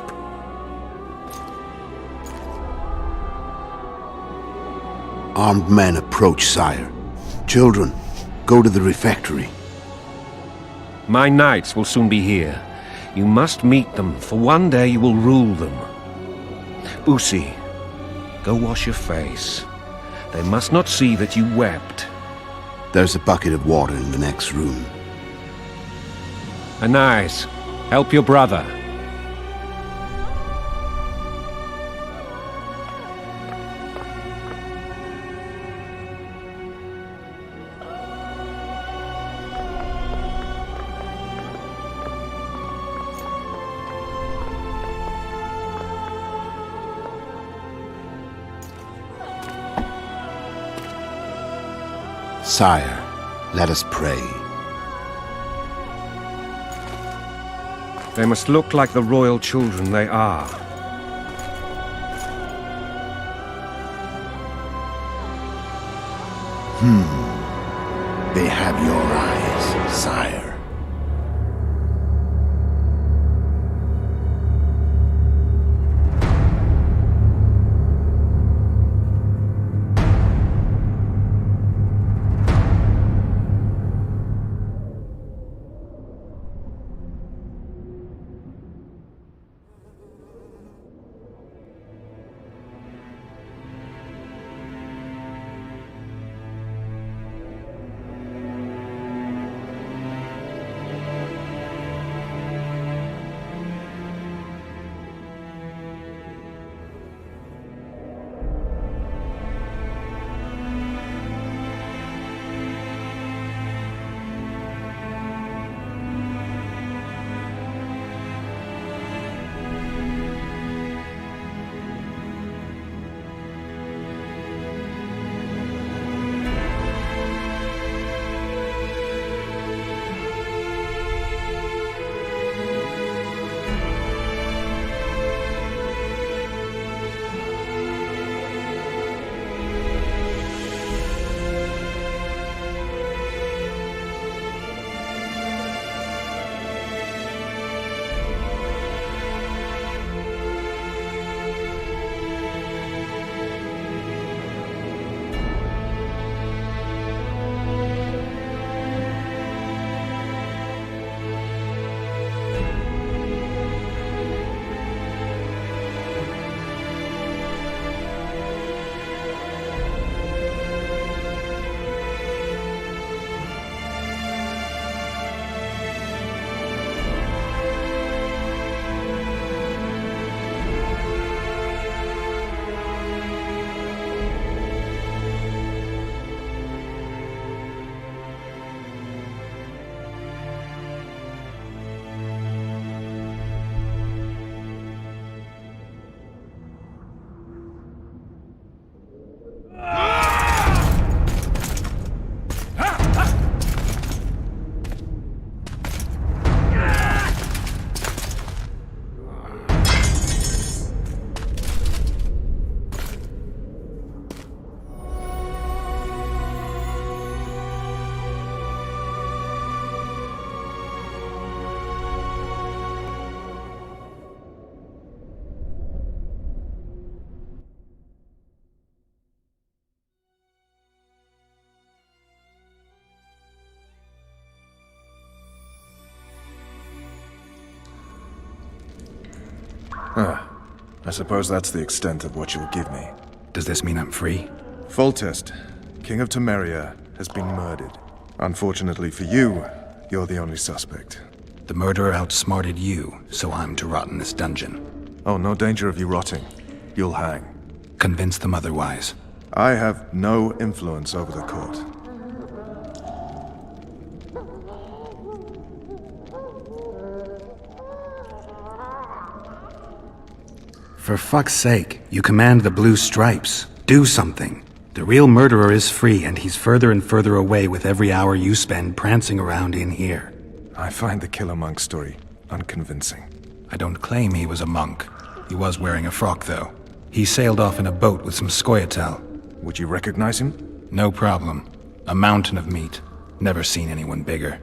Armed men approach, sire. Children, go to the refectory. My knights will soon be here. You must meet them, for one day you will rule them. Busi, go wash your face. They must not see that you wept. There's a bucket of water in the next room. Anais, help your brother. Sire, let us pray. They must look like the royal children they are. They have your eyes, sire. I suppose that's the extent of what you'll give me. Does this mean I'm free? Foltest, King of Temeria, has been murdered. Unfortunately for you, you're the only suspect. The murderer outsmarted you, so I'm to rot in this dungeon. Oh, no danger of you rotting. You'll hang. Convince them otherwise. I have no influence over the court. For fuck's sake, you command the blue stripes. Do something. The real murderer is free, and he's further and further away with every hour you spend prancing around in here. I find the Killer Monk story unconvincing. I don't claim he was a monk. He was wearing a frock, though. He sailed off in a boat with some Scoia'tael. Would you recognize him? No problem. A mountain of meat. Never seen anyone bigger.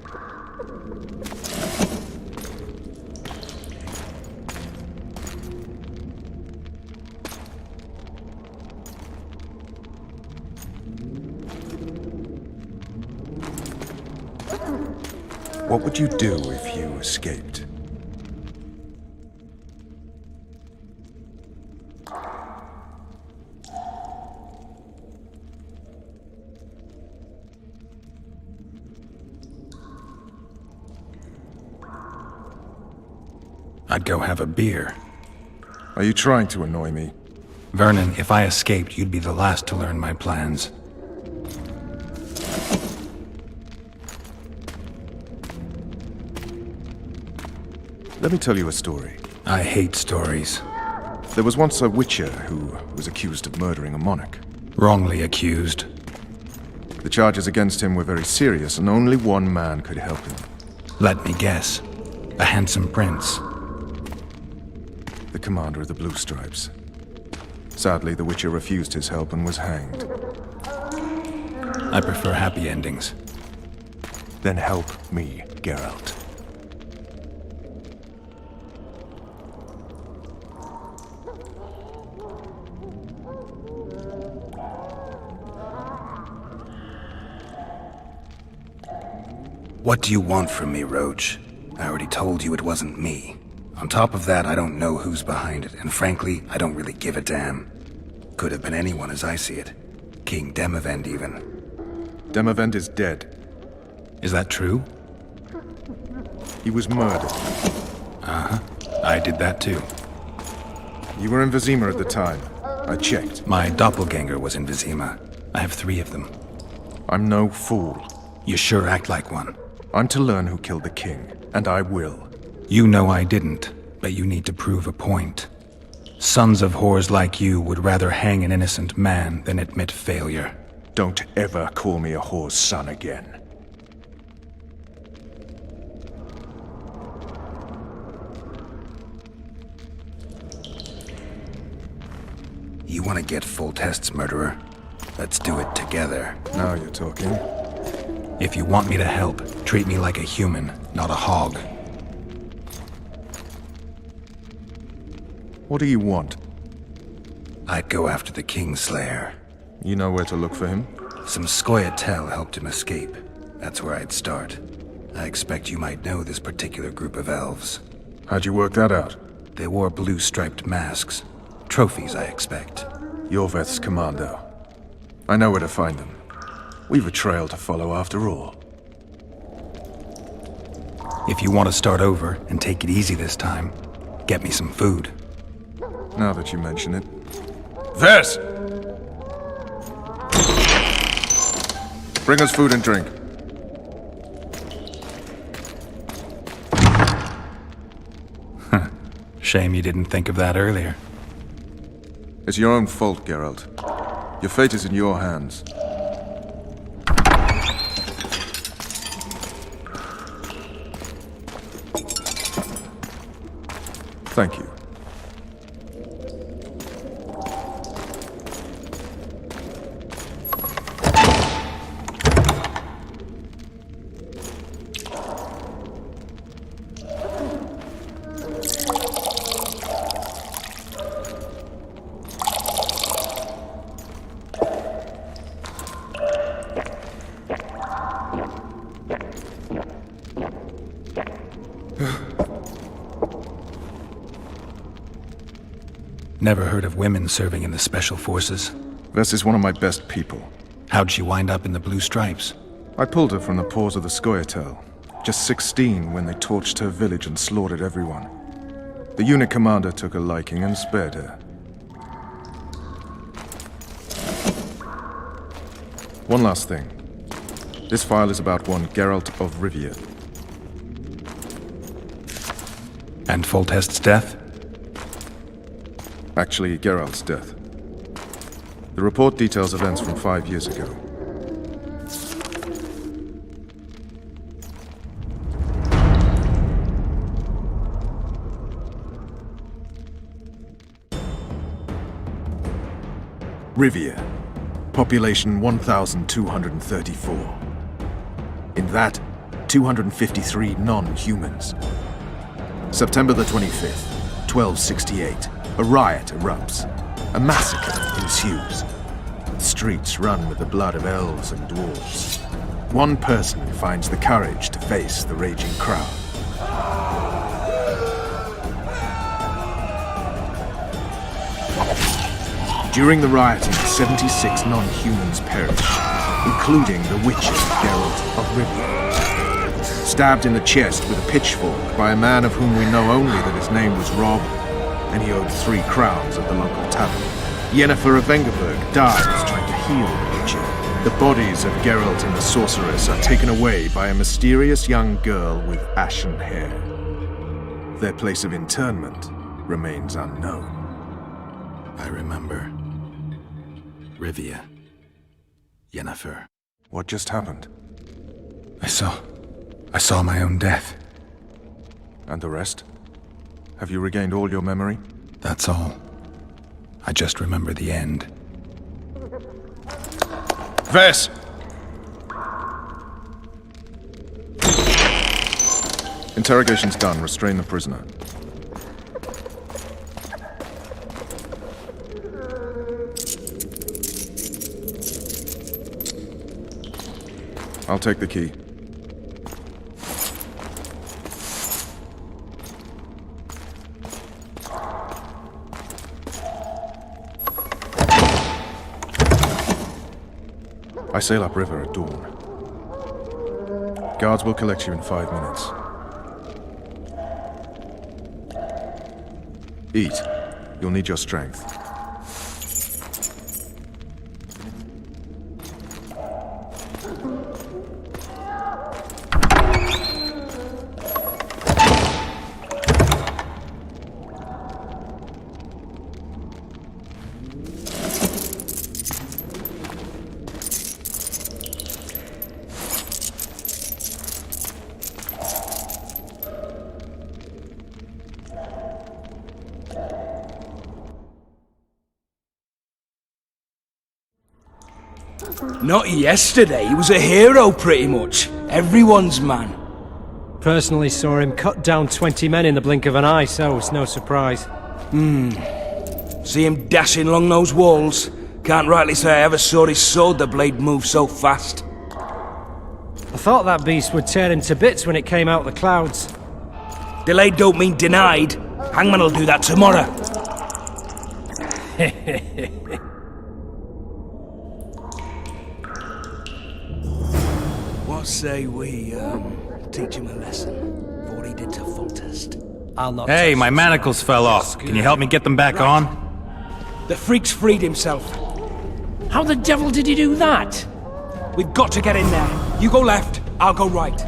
What would you do if you escaped? I'd go have a beer. Are you trying to annoy me? Vernon, if I escaped, you'd be the last to learn my plans. Let me tell you a story. I hate stories. There was once a witcher who was accused of murdering a monarch. Wrongly accused. The charges against him were very serious, and only one man could help him. Let me guess. A handsome prince. The commander of the Blue Stripes. Sadly, the Witcher refused his help and was hanged. I prefer happy endings. Then help me, Geralt. What do you want from me, Roach? I already told you it wasn't me. On top of that, I don't know who's behind it, and frankly, I don't really give a damn. Could have been anyone as I see it. King Demavend, even. Demavend is dead. Is that true? He was murdered. Uh-huh. I did that too. You were in Vizima at the time. I checked. My doppelganger was in Vizima. I have 3 of them. I'm no fool. You sure act like one. I'm to learn who killed the king, and I will. You know I didn't, but you need to prove a point. Sons of whores like you would rather hang an innocent man than admit failure. Don't ever call me a whore's son again. You want to get full tests, murderer? Let's do it together. Now you're talking. If you want me to help, treat me like a human, not a hog. What do you want? I'd go after the Kingslayer. You know where to look for him? Some Scoia'tael helped him escape. That's where I'd start. I expect you might know this particular group of elves. How'd you work that out? They wore blue-striped masks. Trophies, I expect. Yorveth's commando. I know where to find them. We've a trail to follow after all. If you want to start over and take it easy this time, get me some food. Now that you mention it. Vess! Bring us food and drink. Shame you didn't think of that earlier. It's your own fault, Geralt. Your fate is in your hands. Thank you. Never heard of women serving in the Special Forces. Vess is one of my best people. How'd she wind up in the Blue Stripes? I pulled her from the paws of the Scoia'tael. Just 16 when they torched her village and slaughtered everyone. The unit commander took a liking and spared her. One last thing. This file is about one Geralt of Rivia. And Foltest's death? Actually, Geralt's death. The report details events from 5 years ago. Rivia. Population 1,234. In that, 253 non-humans. September the 25th, 1268. A riot erupts. A massacre ensues. The streets run with the blood of elves and dwarves. one person finds the courage to face the raging crowd. During the rioting, 76 non-humans perished, including the Witcher, Geralt of Rivia. Stabbed in the chest with a pitchfork by a man of whom we know only that his name was Rob, and he owed 3 crowns at the local tavern. Yennefer of Vengerberg dies trying to heal the Witcher. The bodies of Geralt and the Sorceress are taken away by a mysterious young girl with ashen hair. Their place of internment remains unknown. I remember. Rivia. Yennefer. What just happened? I saw my own death. And the rest? Have you regained all your memory? That's all. I just remember the end. Vess! Interrogation's done. Restrain the prisoner. I'll take the key. I sail upriver at dawn. Guards will collect you in 5 minutes. Eat. You'll need your strength. Not yesterday, he was a hero pretty much. Everyone's man. Personally saw him cut down 20 men in the blink of an eye, so it's no surprise. See him dashing along those walls? Can't rightly say I ever saw his sword the blade move so fast. I thought that beast would tear him to bits when it came out of the clouds. Delayed don't mean denied. Hangman will do that tomorrow. What say we, teach him a lesson for what he did to Foltest? I'll not. Hey, my manacles fell off. Can you help me get them back on? The freak's freed himself. How the devil did he do that? We've got to get in there. You go left, I'll go right.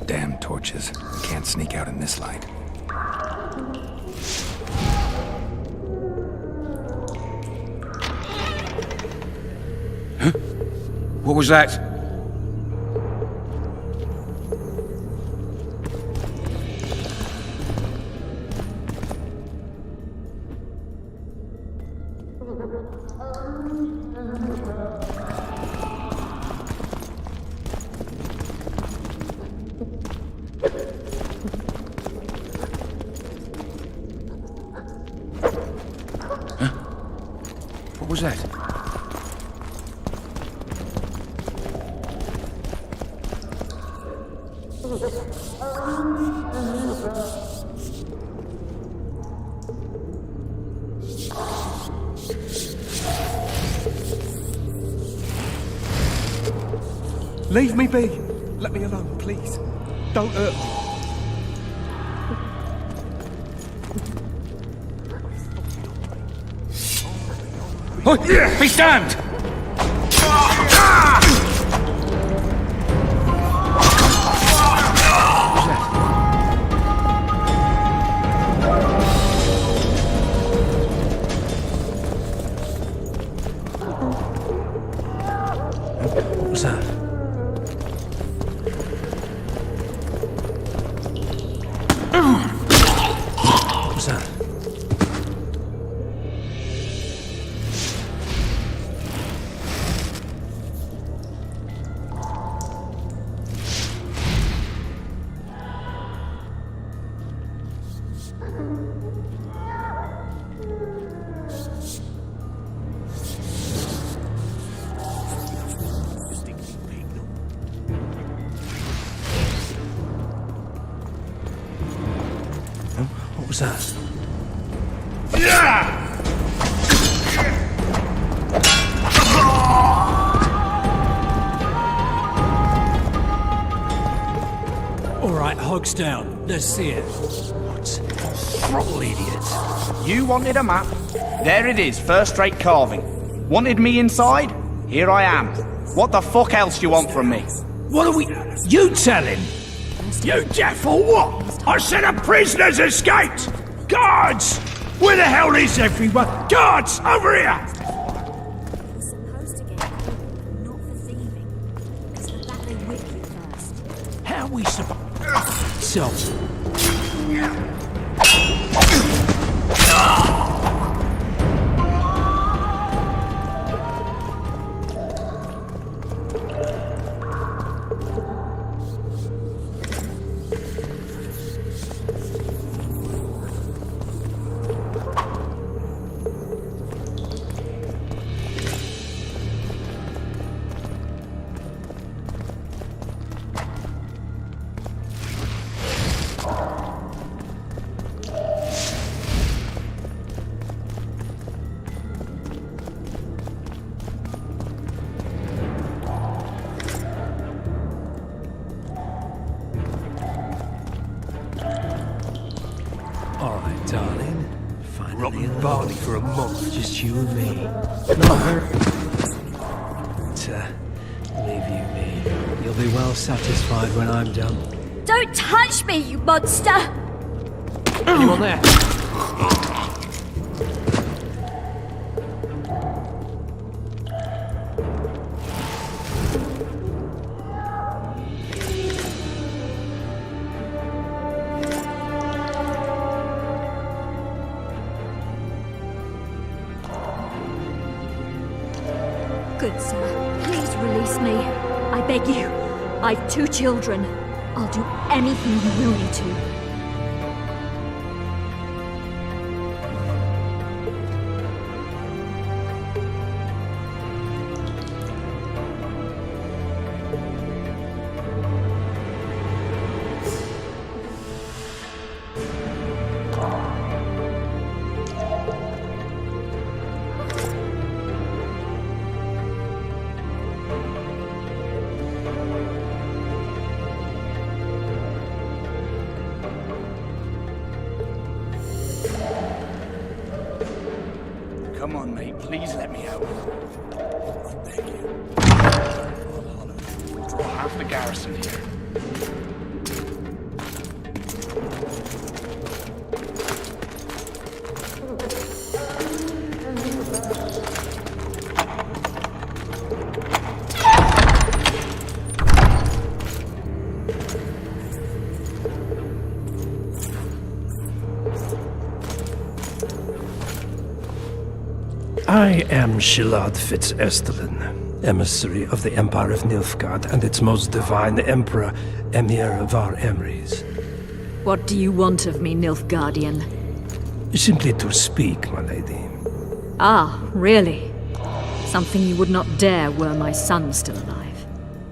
Damn torches. Can't sneak out in this light. What was that? What was that? Leave me be. Let me alone, please. Don't hurt me. Oh, be damned! What was that? What was that? What was that? All right, hogs down. Let's see it. What? Throttle idiots. You wanted a map? There it is, first-rate carving. Wanted me inside? Here I am. What the fuck else do you want from me? What are we... You tell him! You deaf or what? I said a prisoner's escaped! Guards! Where the hell is everyone? Guards, over here! How are we supposed... So... Alright, darling. Finally rotten barley for a month, just you and me. Leave you me. You'll be well satisfied when I'm done. Don't touch me, you monster! Anyone there? Good sir, please release me. I beg you. I've 2 children. I'll do anything you will me to. Come on, mate, please let me out. I beg you. We'll draw half the garrison here. I am Shilad Fitz-Estelin, emissary of the Empire of Nilfgaard and its most divine Emperor, Emir Var Emrys. What do you want of me, Nilfgaardian? Simply to speak, my lady. Ah, really? Something you would not dare were my son still alive.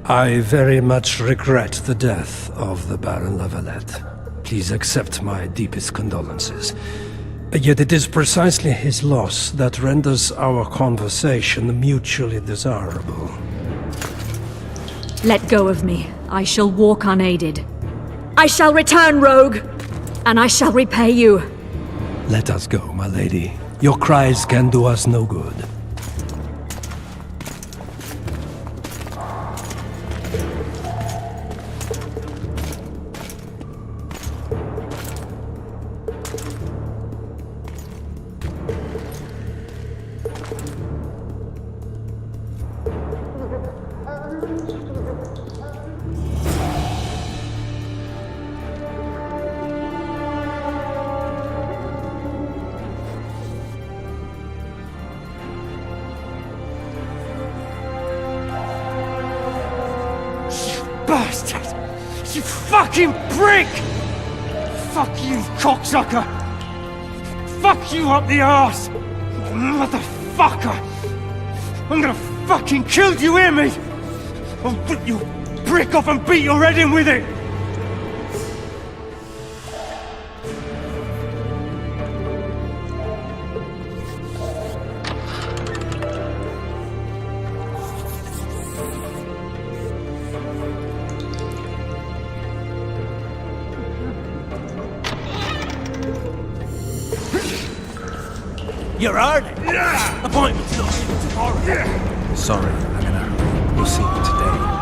I very much regret the death of the Baron Lavalette. Please accept my deepest condolences. Yet it is precisely his loss that renders our conversation mutually desirable. Let go of me. I shall walk unaided. I shall return, rogue! And I shall repay you. Let us go, my lady. Your cries can do us no good. Bastard! You fucking prick! Fuck you, cocksucker! Fuck you up the arse! Motherfucker! I'm gonna fucking kill you, hear me? I'll rip your brick off and beat your head in with it! You're early. Appointment's not till tomorrow. Sorry, I'm in a hurry. We'll see you today.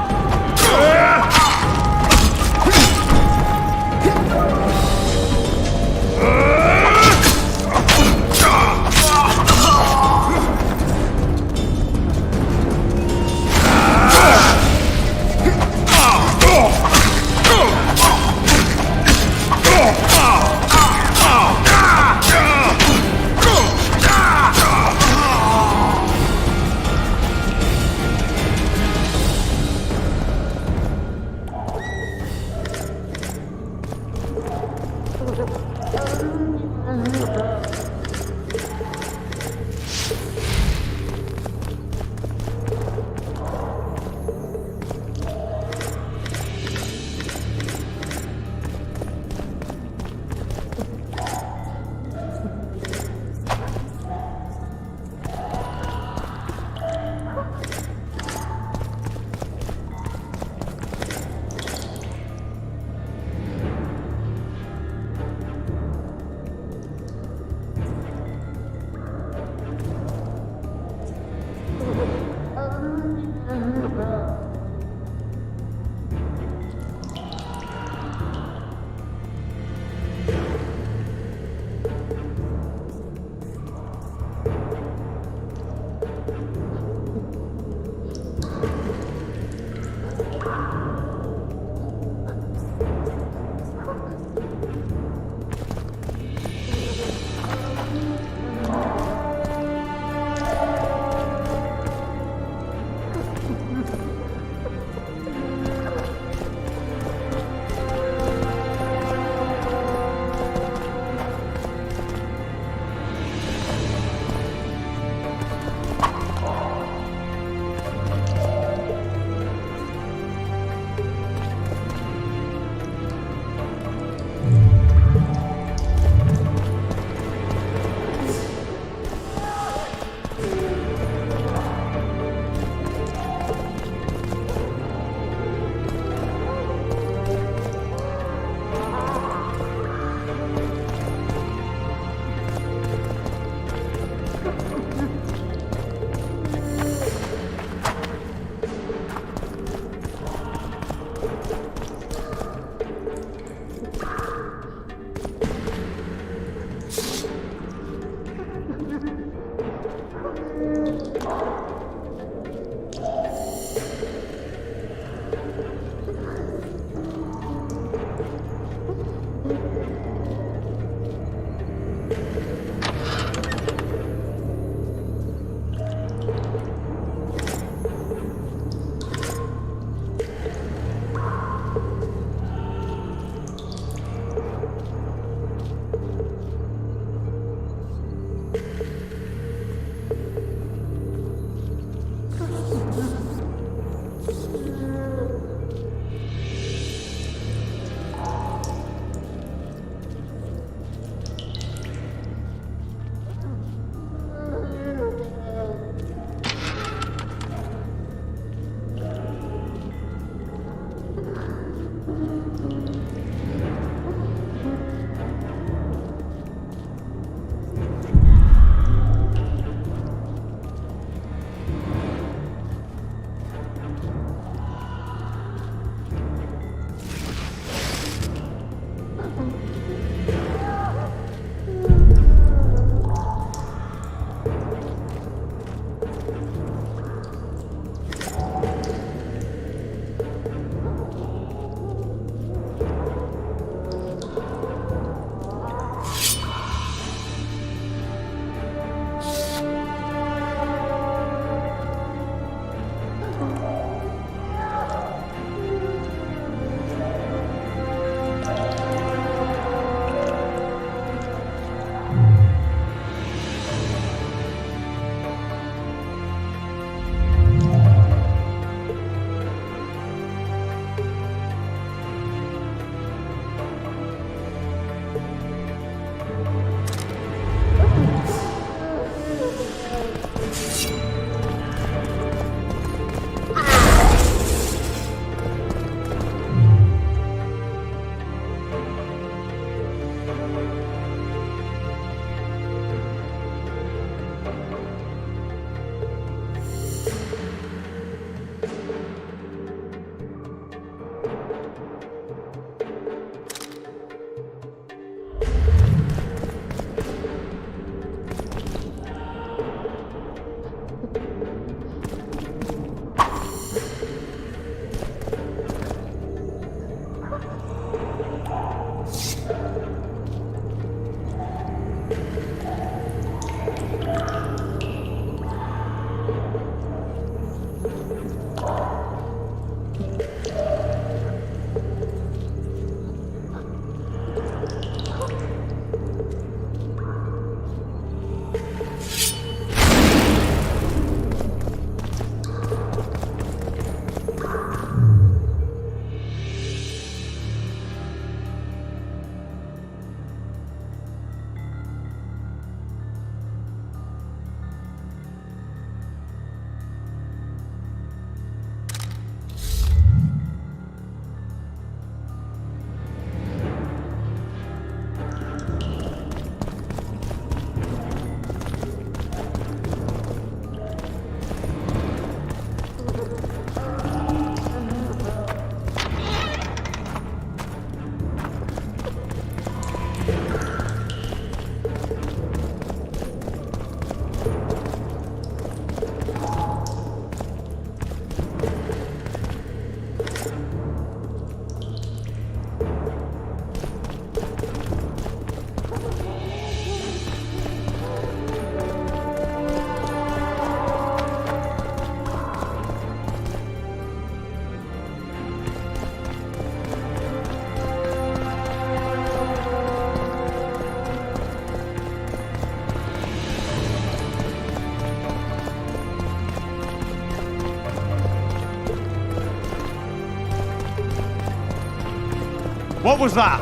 What was that?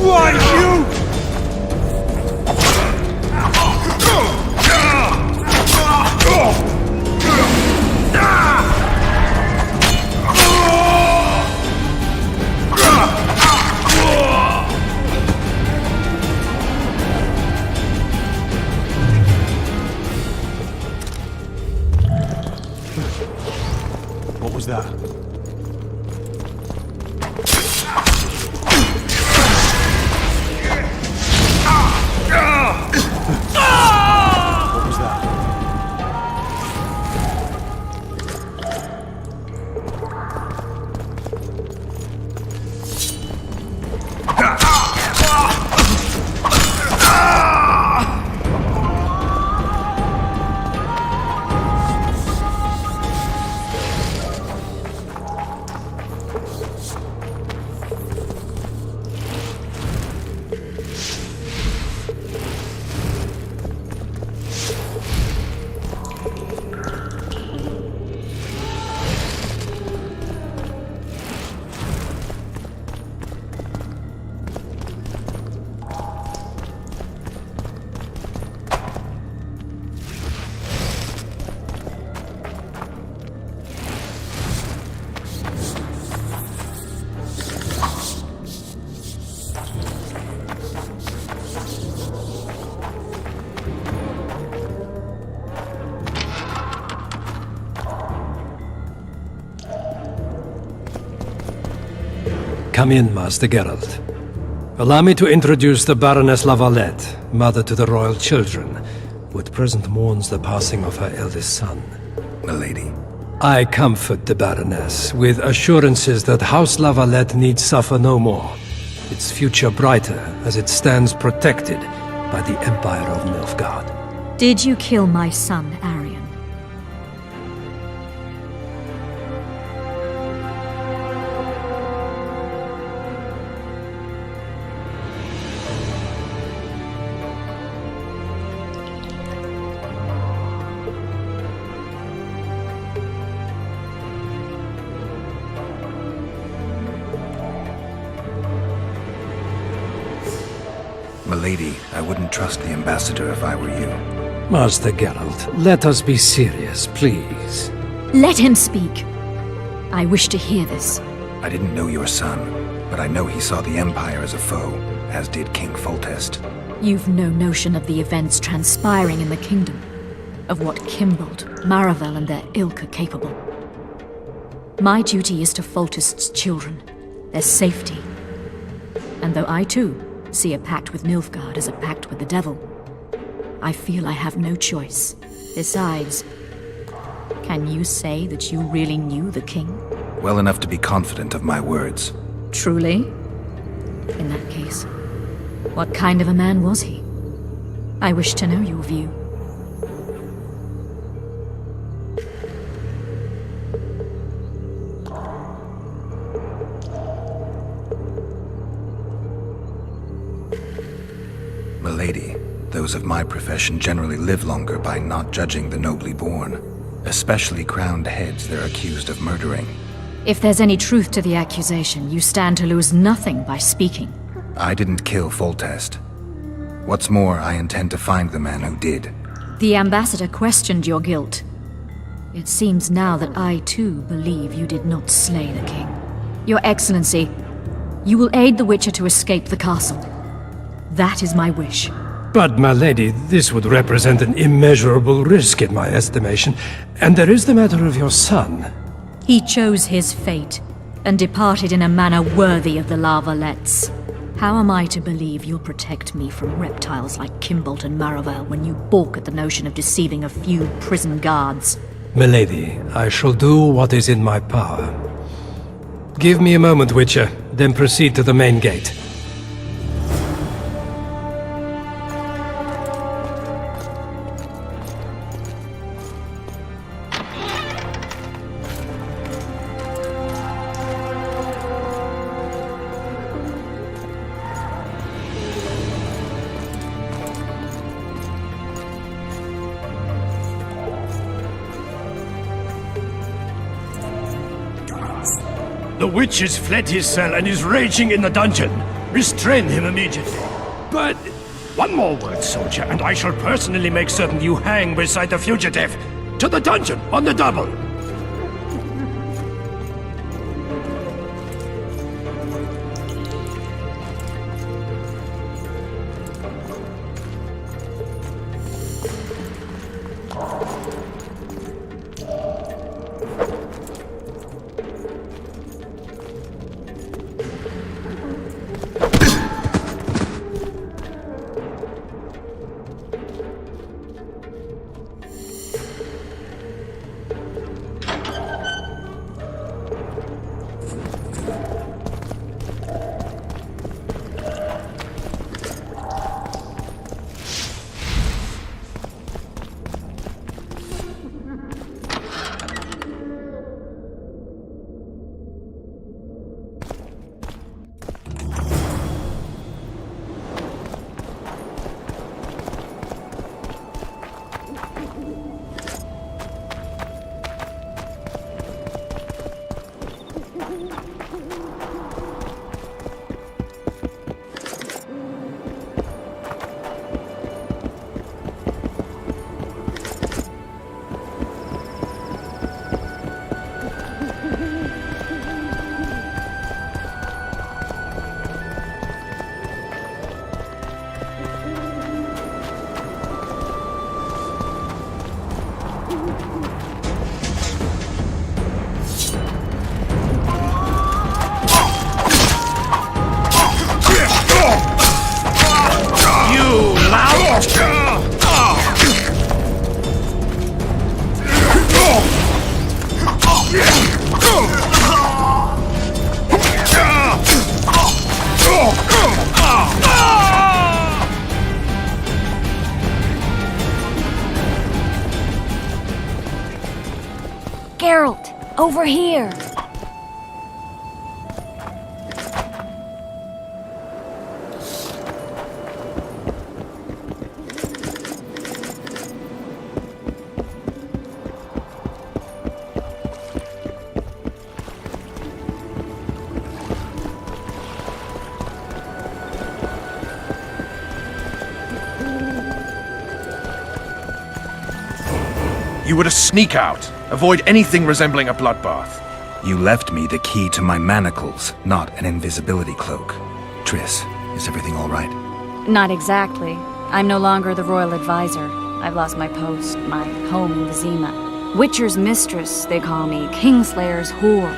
Why, you? What was that? What was that? Come in, Master Geralt. Allow me to introduce the Baroness Lavalette, mother to the royal children, who at present mourns the passing of her eldest son. Milady. I comfort the Baroness with assurances that House Lavalette need suffer no more, its future brighter as it stands protected by the Empire of Nilfgaard. Did you kill my son, Arion? Milady, I wouldn't trust the ambassador if I were you. Master Geralt, let us be serious, please. Let him speak. I wish to hear this. I didn't know your son, but I know he saw the Empire as a foe, as did King Foltest. You've no notion of the events transpiring in the kingdom. of what Kimbold, Maravel, and their ilk are capable. My duty is to Foltest's children, their safety. And though I too see a pact with Nilfgaard as a pact with the devil, I feel I have no choice. Besides, can you say that you really knew the king? Well enough to be confident of my words. Truly? In that case, what kind of a man was he? I wish to know your view. Milady, those of my profession generally live longer by not judging the nobly born, especially crowned heads they're accused of murdering. If there's any truth to the accusation, you stand to lose nothing by speaking. I didn't kill Foltest. What's more, I intend to find the man who did. The ambassador questioned your guilt. It seems now that I too believe you did not slay the king. Your Excellency, you will aid the Witcher to escape the castle. That is my wish. But, my lady, this would represent an immeasurable risk in my estimation. And there is the matter of your son. He chose his fate, and departed in a manner worthy of the Lavalets. How am I to believe you'll protect me from reptiles like Kimbold and Maravel when you balk at the notion of deceiving a few prison guards? Milady, I shall do what is in my power. Give me a moment, Witcher, then proceed to the main gate. The witch has fled his cell and is raging in the dungeon. Restrain him immediately. But one more word, soldier, and I shall personally make certain you hang beside the fugitive. To the dungeon, on the double! Geralt, over here! You were to sneak out. Avoid anything resembling a bloodbath. You left me the key to my manacles, not an invisibility cloak. Triss, is everything all right? Not exactly. I'm no longer the royal advisor. I've lost my post, my home in Vizima. Witcher's mistress, they call me. Kingslayer's whore.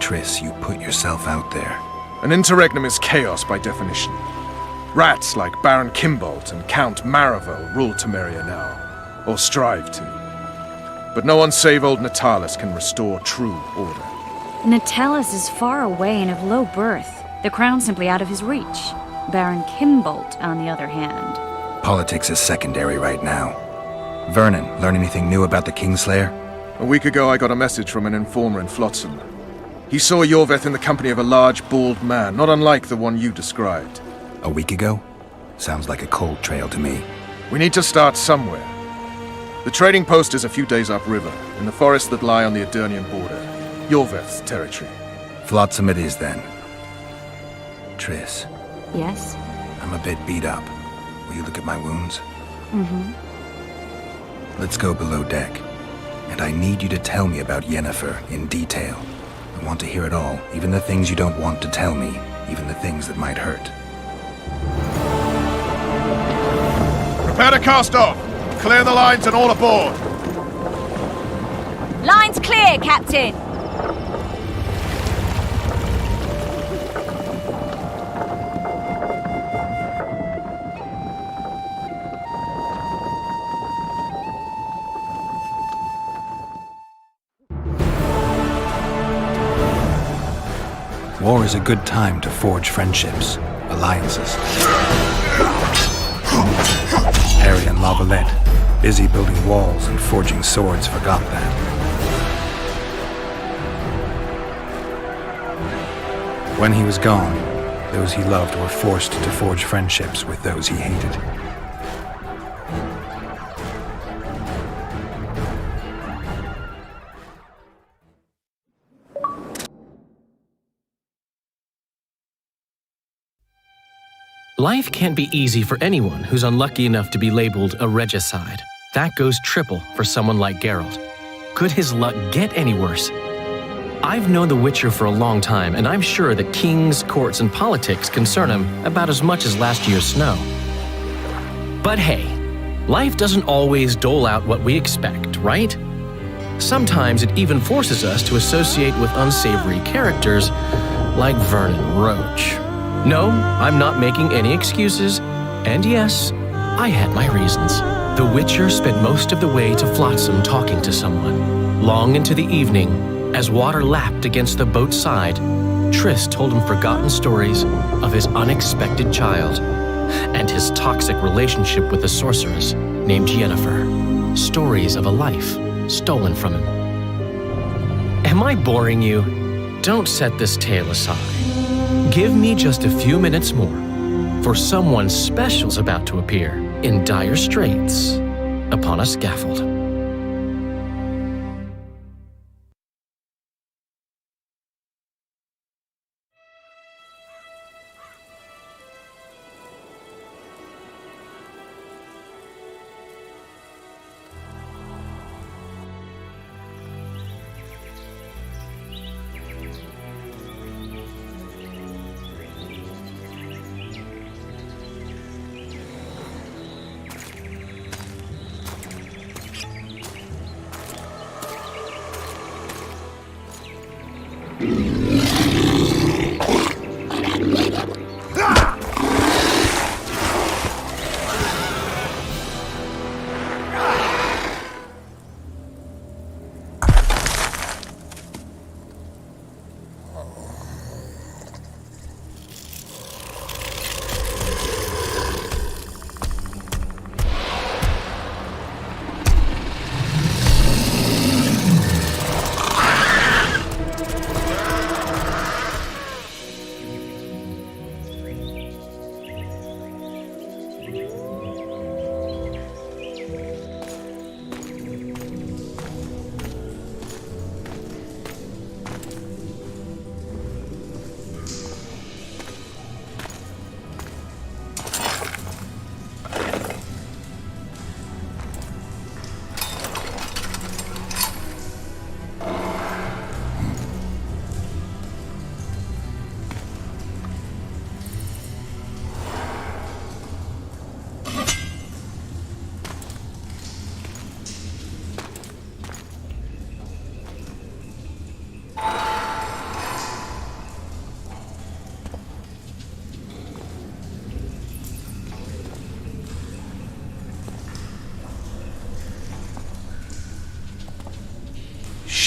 Triss, you put yourself out there. An interregnum is chaos by definition. Rats like Baron Kimbolt and Count Maravel rule Temeria now, or strive to. But no one save old Natalis can restore true order. Natalis is far away and of low birth. The crown's simply out of his reach. Baron Kimbolt, on the other hand. Politics is secondary right now. Vernon, learn anything new about the Kingslayer? A week ago I got a message from an informer in Flotsam. He saw Yorveth in the company of a large, bald man, not unlike the one you described. A week ago? Sounds like a cold trail to me. We need to start somewhere. The trading post is a few days upriver, in the forests that lie on the Adernian border. Yorveth's territory. Flotsam it is, then. Triss. Yes? I'm a bit beat up. Will you look at my wounds? Mm-hmm. Let's go below deck. And I need you to tell me about Yennefer in detail. I want to hear it all, even the things you don't want to tell me, even the things that might hurt. Prepare to cast off! Clear the lines and all aboard! Line's clear, Captain! War is a good time to forge friendships, alliances. Harry and Lavalette, busy building walls and forging swords, forgot that. When he was gone, those he loved were forced to forge friendships with those he hated. Life can't be easy for anyone who's unlucky enough to be labeled a regicide. That goes triple for someone like Geralt. Could his luck get any worse? I've known the Witcher for a long time, and I'm sure that kings, courts, and politics concern him about as much as last year's snow. But hey, life doesn't always dole out what we expect, right? Sometimes it even forces us to associate with unsavory characters like Vernon Roach. No, I'm not making any excuses, and yes, I had my reasons. The Witcher spent most of the way to Flotsam talking to someone. Long into the evening, as water lapped against the boat's side, Triss told him forgotten stories of his unexpected child and his toxic relationship with a sorceress named Yennefer. Stories of a life stolen from him. Am I boring you? Don't set this tale aside. Give me just a few minutes more, for someone special's about to appear in dire straits upon a scaffold.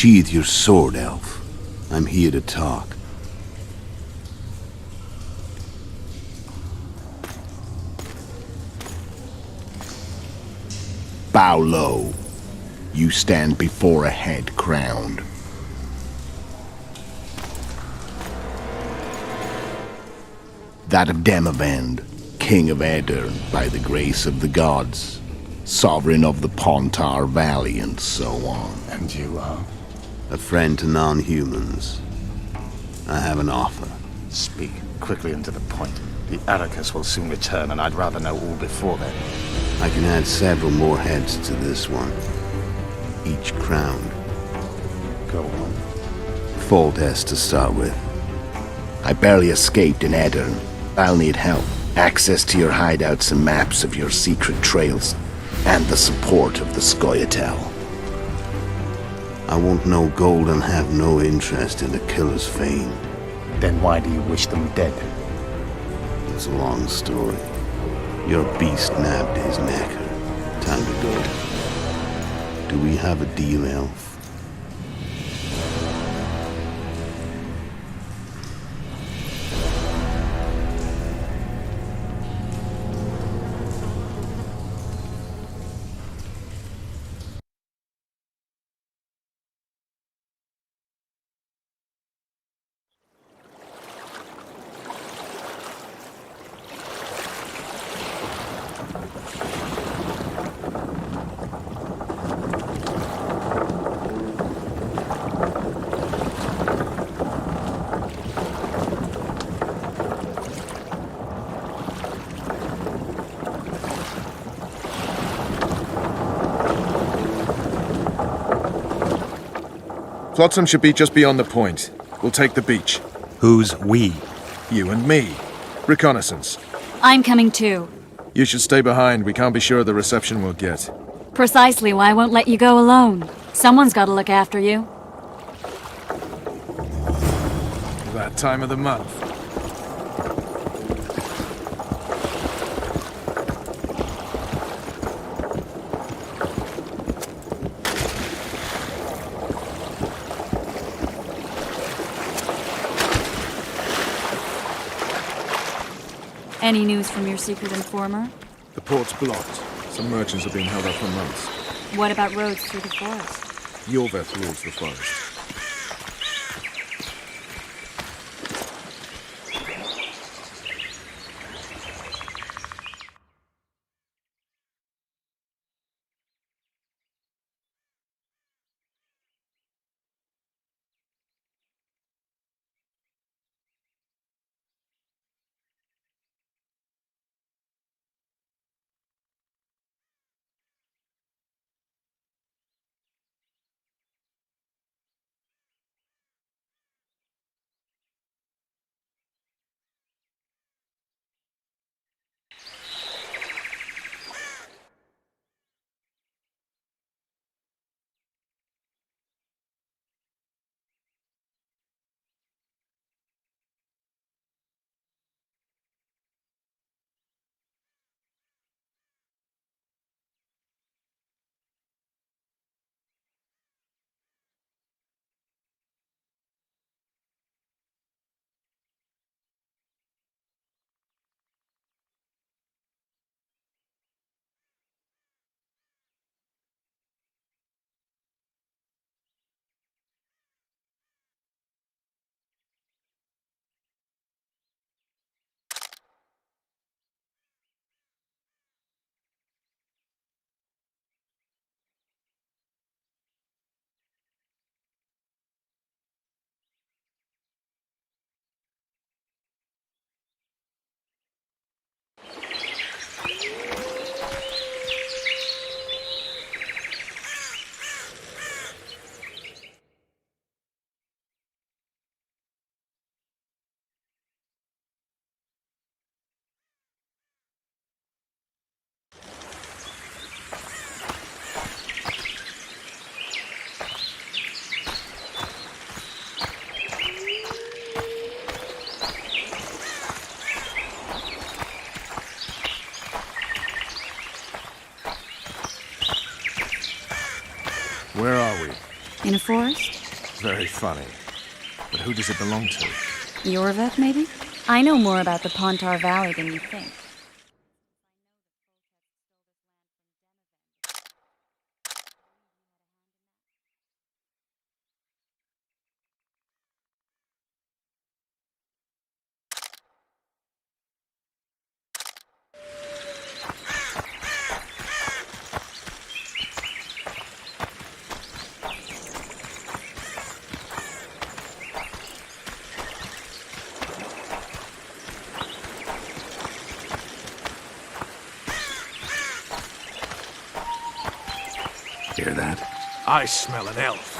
Unsheathe your sword, elf. I'm here to talk. Bow low. You stand before a head crowned. That of Demavend, King of Aedirn, by the grace of the gods, sovereign of the Pontar Valley, and so on. And you are? A friend to non-humans. I have an offer. Speak quickly and to the point. The Arrakis will soon return, and I'd rather know all before then. I can add several more heads to this one. Each crowned. Go on. Foltest to start with. I barely escaped in Aedirn. I'll need help. Access to your hideouts and maps of your secret trails. And the support of the Scoia'tael. I want no gold and have no interest in the killer's fame. Then why do you wish them dead? It's a long story. Your beast nabbed his necker. Time to go. Do we have a deal, elf? Flotsam should be just beyond the point. We'll take the beach. Who's we? You and me. Reconnaissance. I'm coming too. You should stay behind. We can't be sure of the reception we'll get. Precisely why I won't let you go alone. Someone's got to look after you. That time of the month. Any news from your secret informer? The port's blocked. Some merchants are being held up for months. What about roads through the forest? Yorveth rules the forest. Where are we? In a forest? Very funny. But who does it belong to? Yorveth, maybe? I know more about the Pontar Valley than you think. Hear that? I smell an elf.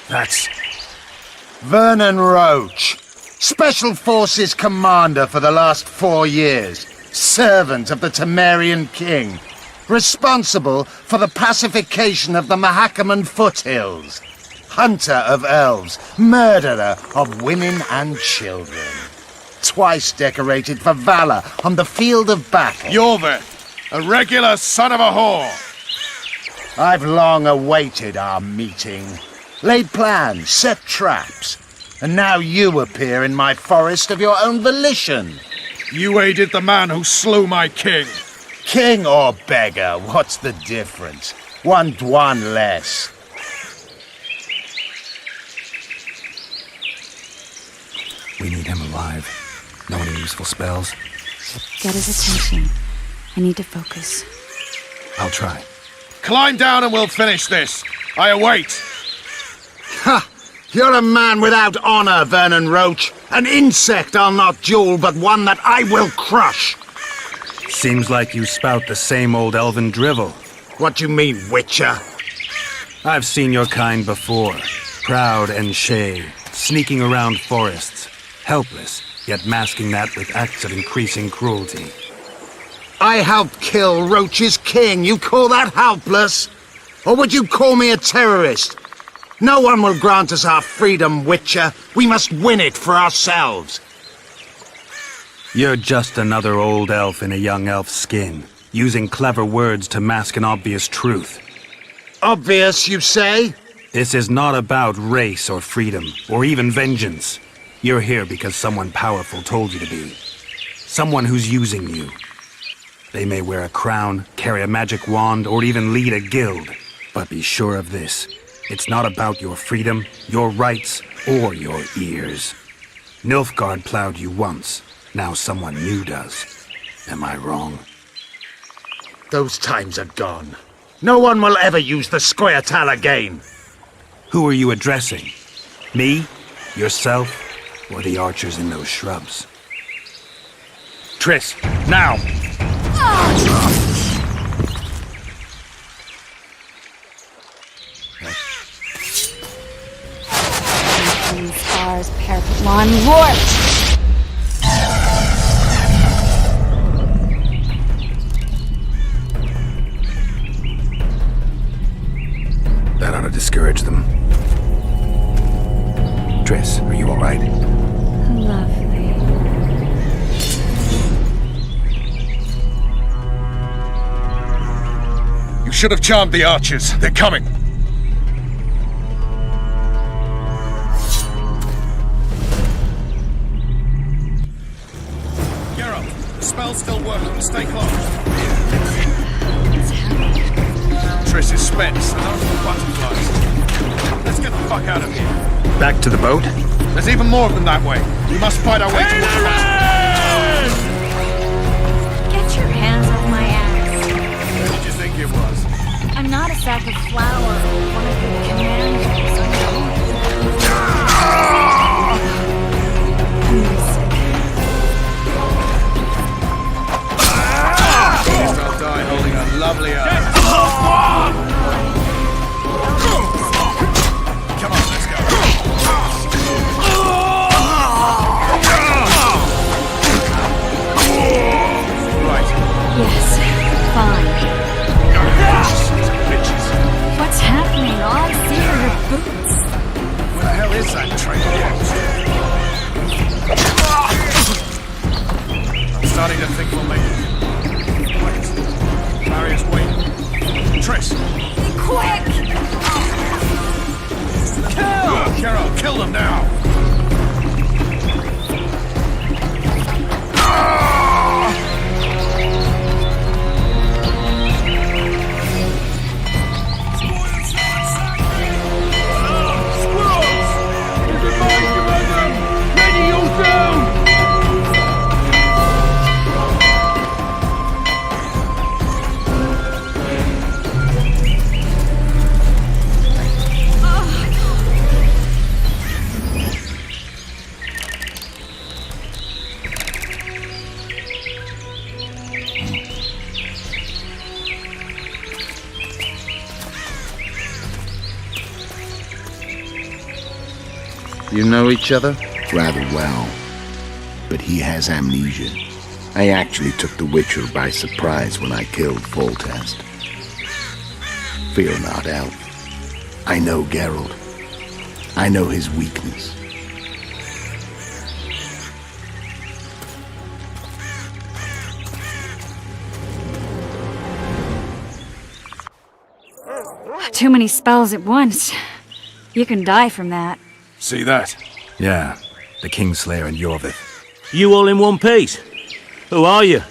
That's Vernon Roach, Special Forces Commander for the last 4 years, servant of the Temerian King, responsible for the pacification of the Mahakaman foothills, hunter of elves, murderer of women and children, twice decorated for valor on the field of battle. Yorveth, a regular son of a whore! I've long awaited our meeting. Laid plans, set traps, and now you appear in my forest of your own volition. You aided the man who slew my king. King or beggar, what's the difference? One Dwan less. We need him alive. No any useful spells? Get his attention. I need to focus. I'll try. Climb down and we'll finish this. I await. Ha! You're a man without honor, Vernon Roach. An insect I'll not duel, but one that I will crush. Seems like you spout the same old elven drivel. What do you mean, Witcher? I've seen your kind before. Proud and shay, sneaking around forests. Helpless, yet masking that with acts of increasing cruelty. I helped kill Roach's king. You call that helpless? Or would you call me a terrorist? No one will grant us our freedom, Witcher. We must win it for ourselves. You're just another old elf in a young elf's skin, using clever words to mask an obvious truth. Obvious, you say? This is not about race or freedom, or even vengeance. You're here because someone powerful told you to be. Someone who's using you. They may wear a crown, carry a magic wand, or even lead a guild. But be sure of this. It's not about your freedom, your rights, or your ears. Nilfgaard plowed you once. Now someone new does. Am I wrong? Those times are gone. No one will ever use the Squirtal again. Who are you addressing? Me? Yourself? Or the archers in those shrubs? Triss, now! Stars, parapet lawn, warped! That ought to discourage them. Triss, are you all right? Lovely. You should have charmed the archers. They're coming. Spell's still working. Stay close. Triss is spent, so those are the butterflies. Let's get the fuck out of here. Back to the boat? There's even more of them that way. We must fight our way towards the west. Get your hands off my axe. Who did you think it was? I'm not a sack of flour. One of your commanders. I'll die holding a lovely earth. Come on, let's go. Geralt, kill them now! You know each other? Rather well. But he has amnesia. I actually took the Witcher by surprise when I killed Foltest. Fear not, Elf. I know Geralt. I know his weakness. Too many spells at once. You can die from that. See that? Yeah, the Kingslayer and Yorvith. You all in one piece? Who are you?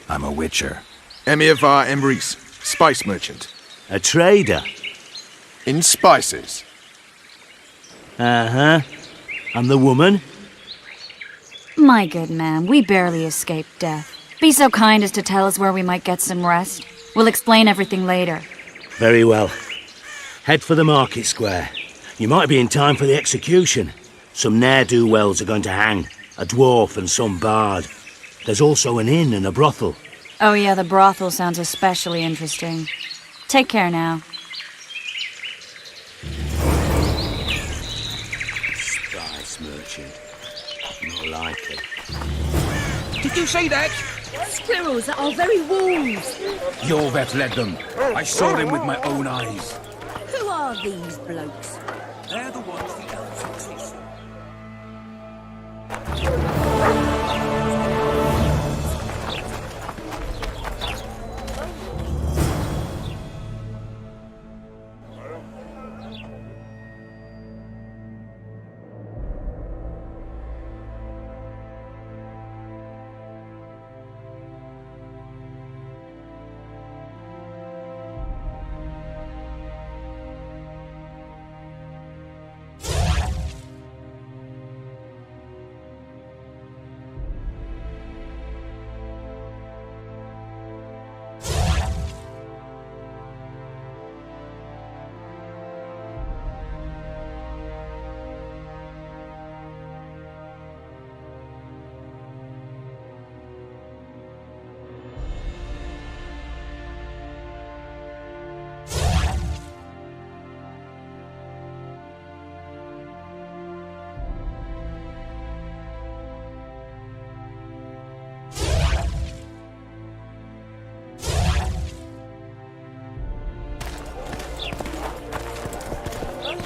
I'm a Witcher. Emir var Emrys, spice merchant. A trader? In spices. Uh-huh. And the woman? My good man, we barely escaped death. Be so kind as to tell us where we might get some rest. We'll explain everything later. Very well. Head for the market square. You might be in time for the execution. Some ne'er-do-wells are going to hang. A dwarf and some bard. There's also an inn and a brothel. Oh yeah, the brothel sounds especially interesting. Take care now. Spice merchant. More likely. Did you say that? Squirrels that are very wolves. Yorveth led them. I saw them with my own eyes. Who are these blokes? They're the ones the elves exist.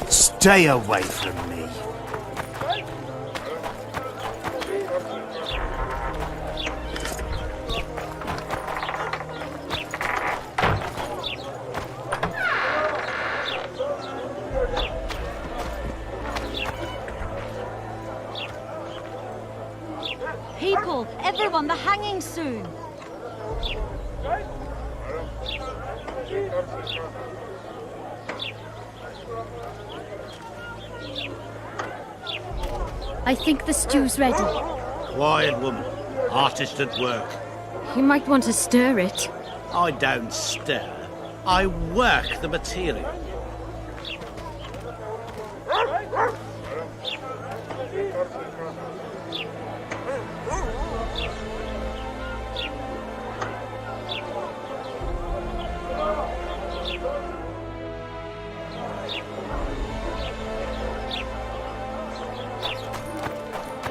Stay away from me. People, everyone, the hanging soon. I think the stew's ready. Quiet, woman. Artist at work. You might want to stir it. I don't stir. I work the material.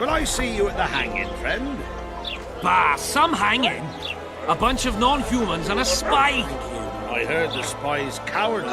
Will I see you at the hanging, friend? Bah, some hanging. A bunch of non-humans and a spy. I heard the spy's cowardly.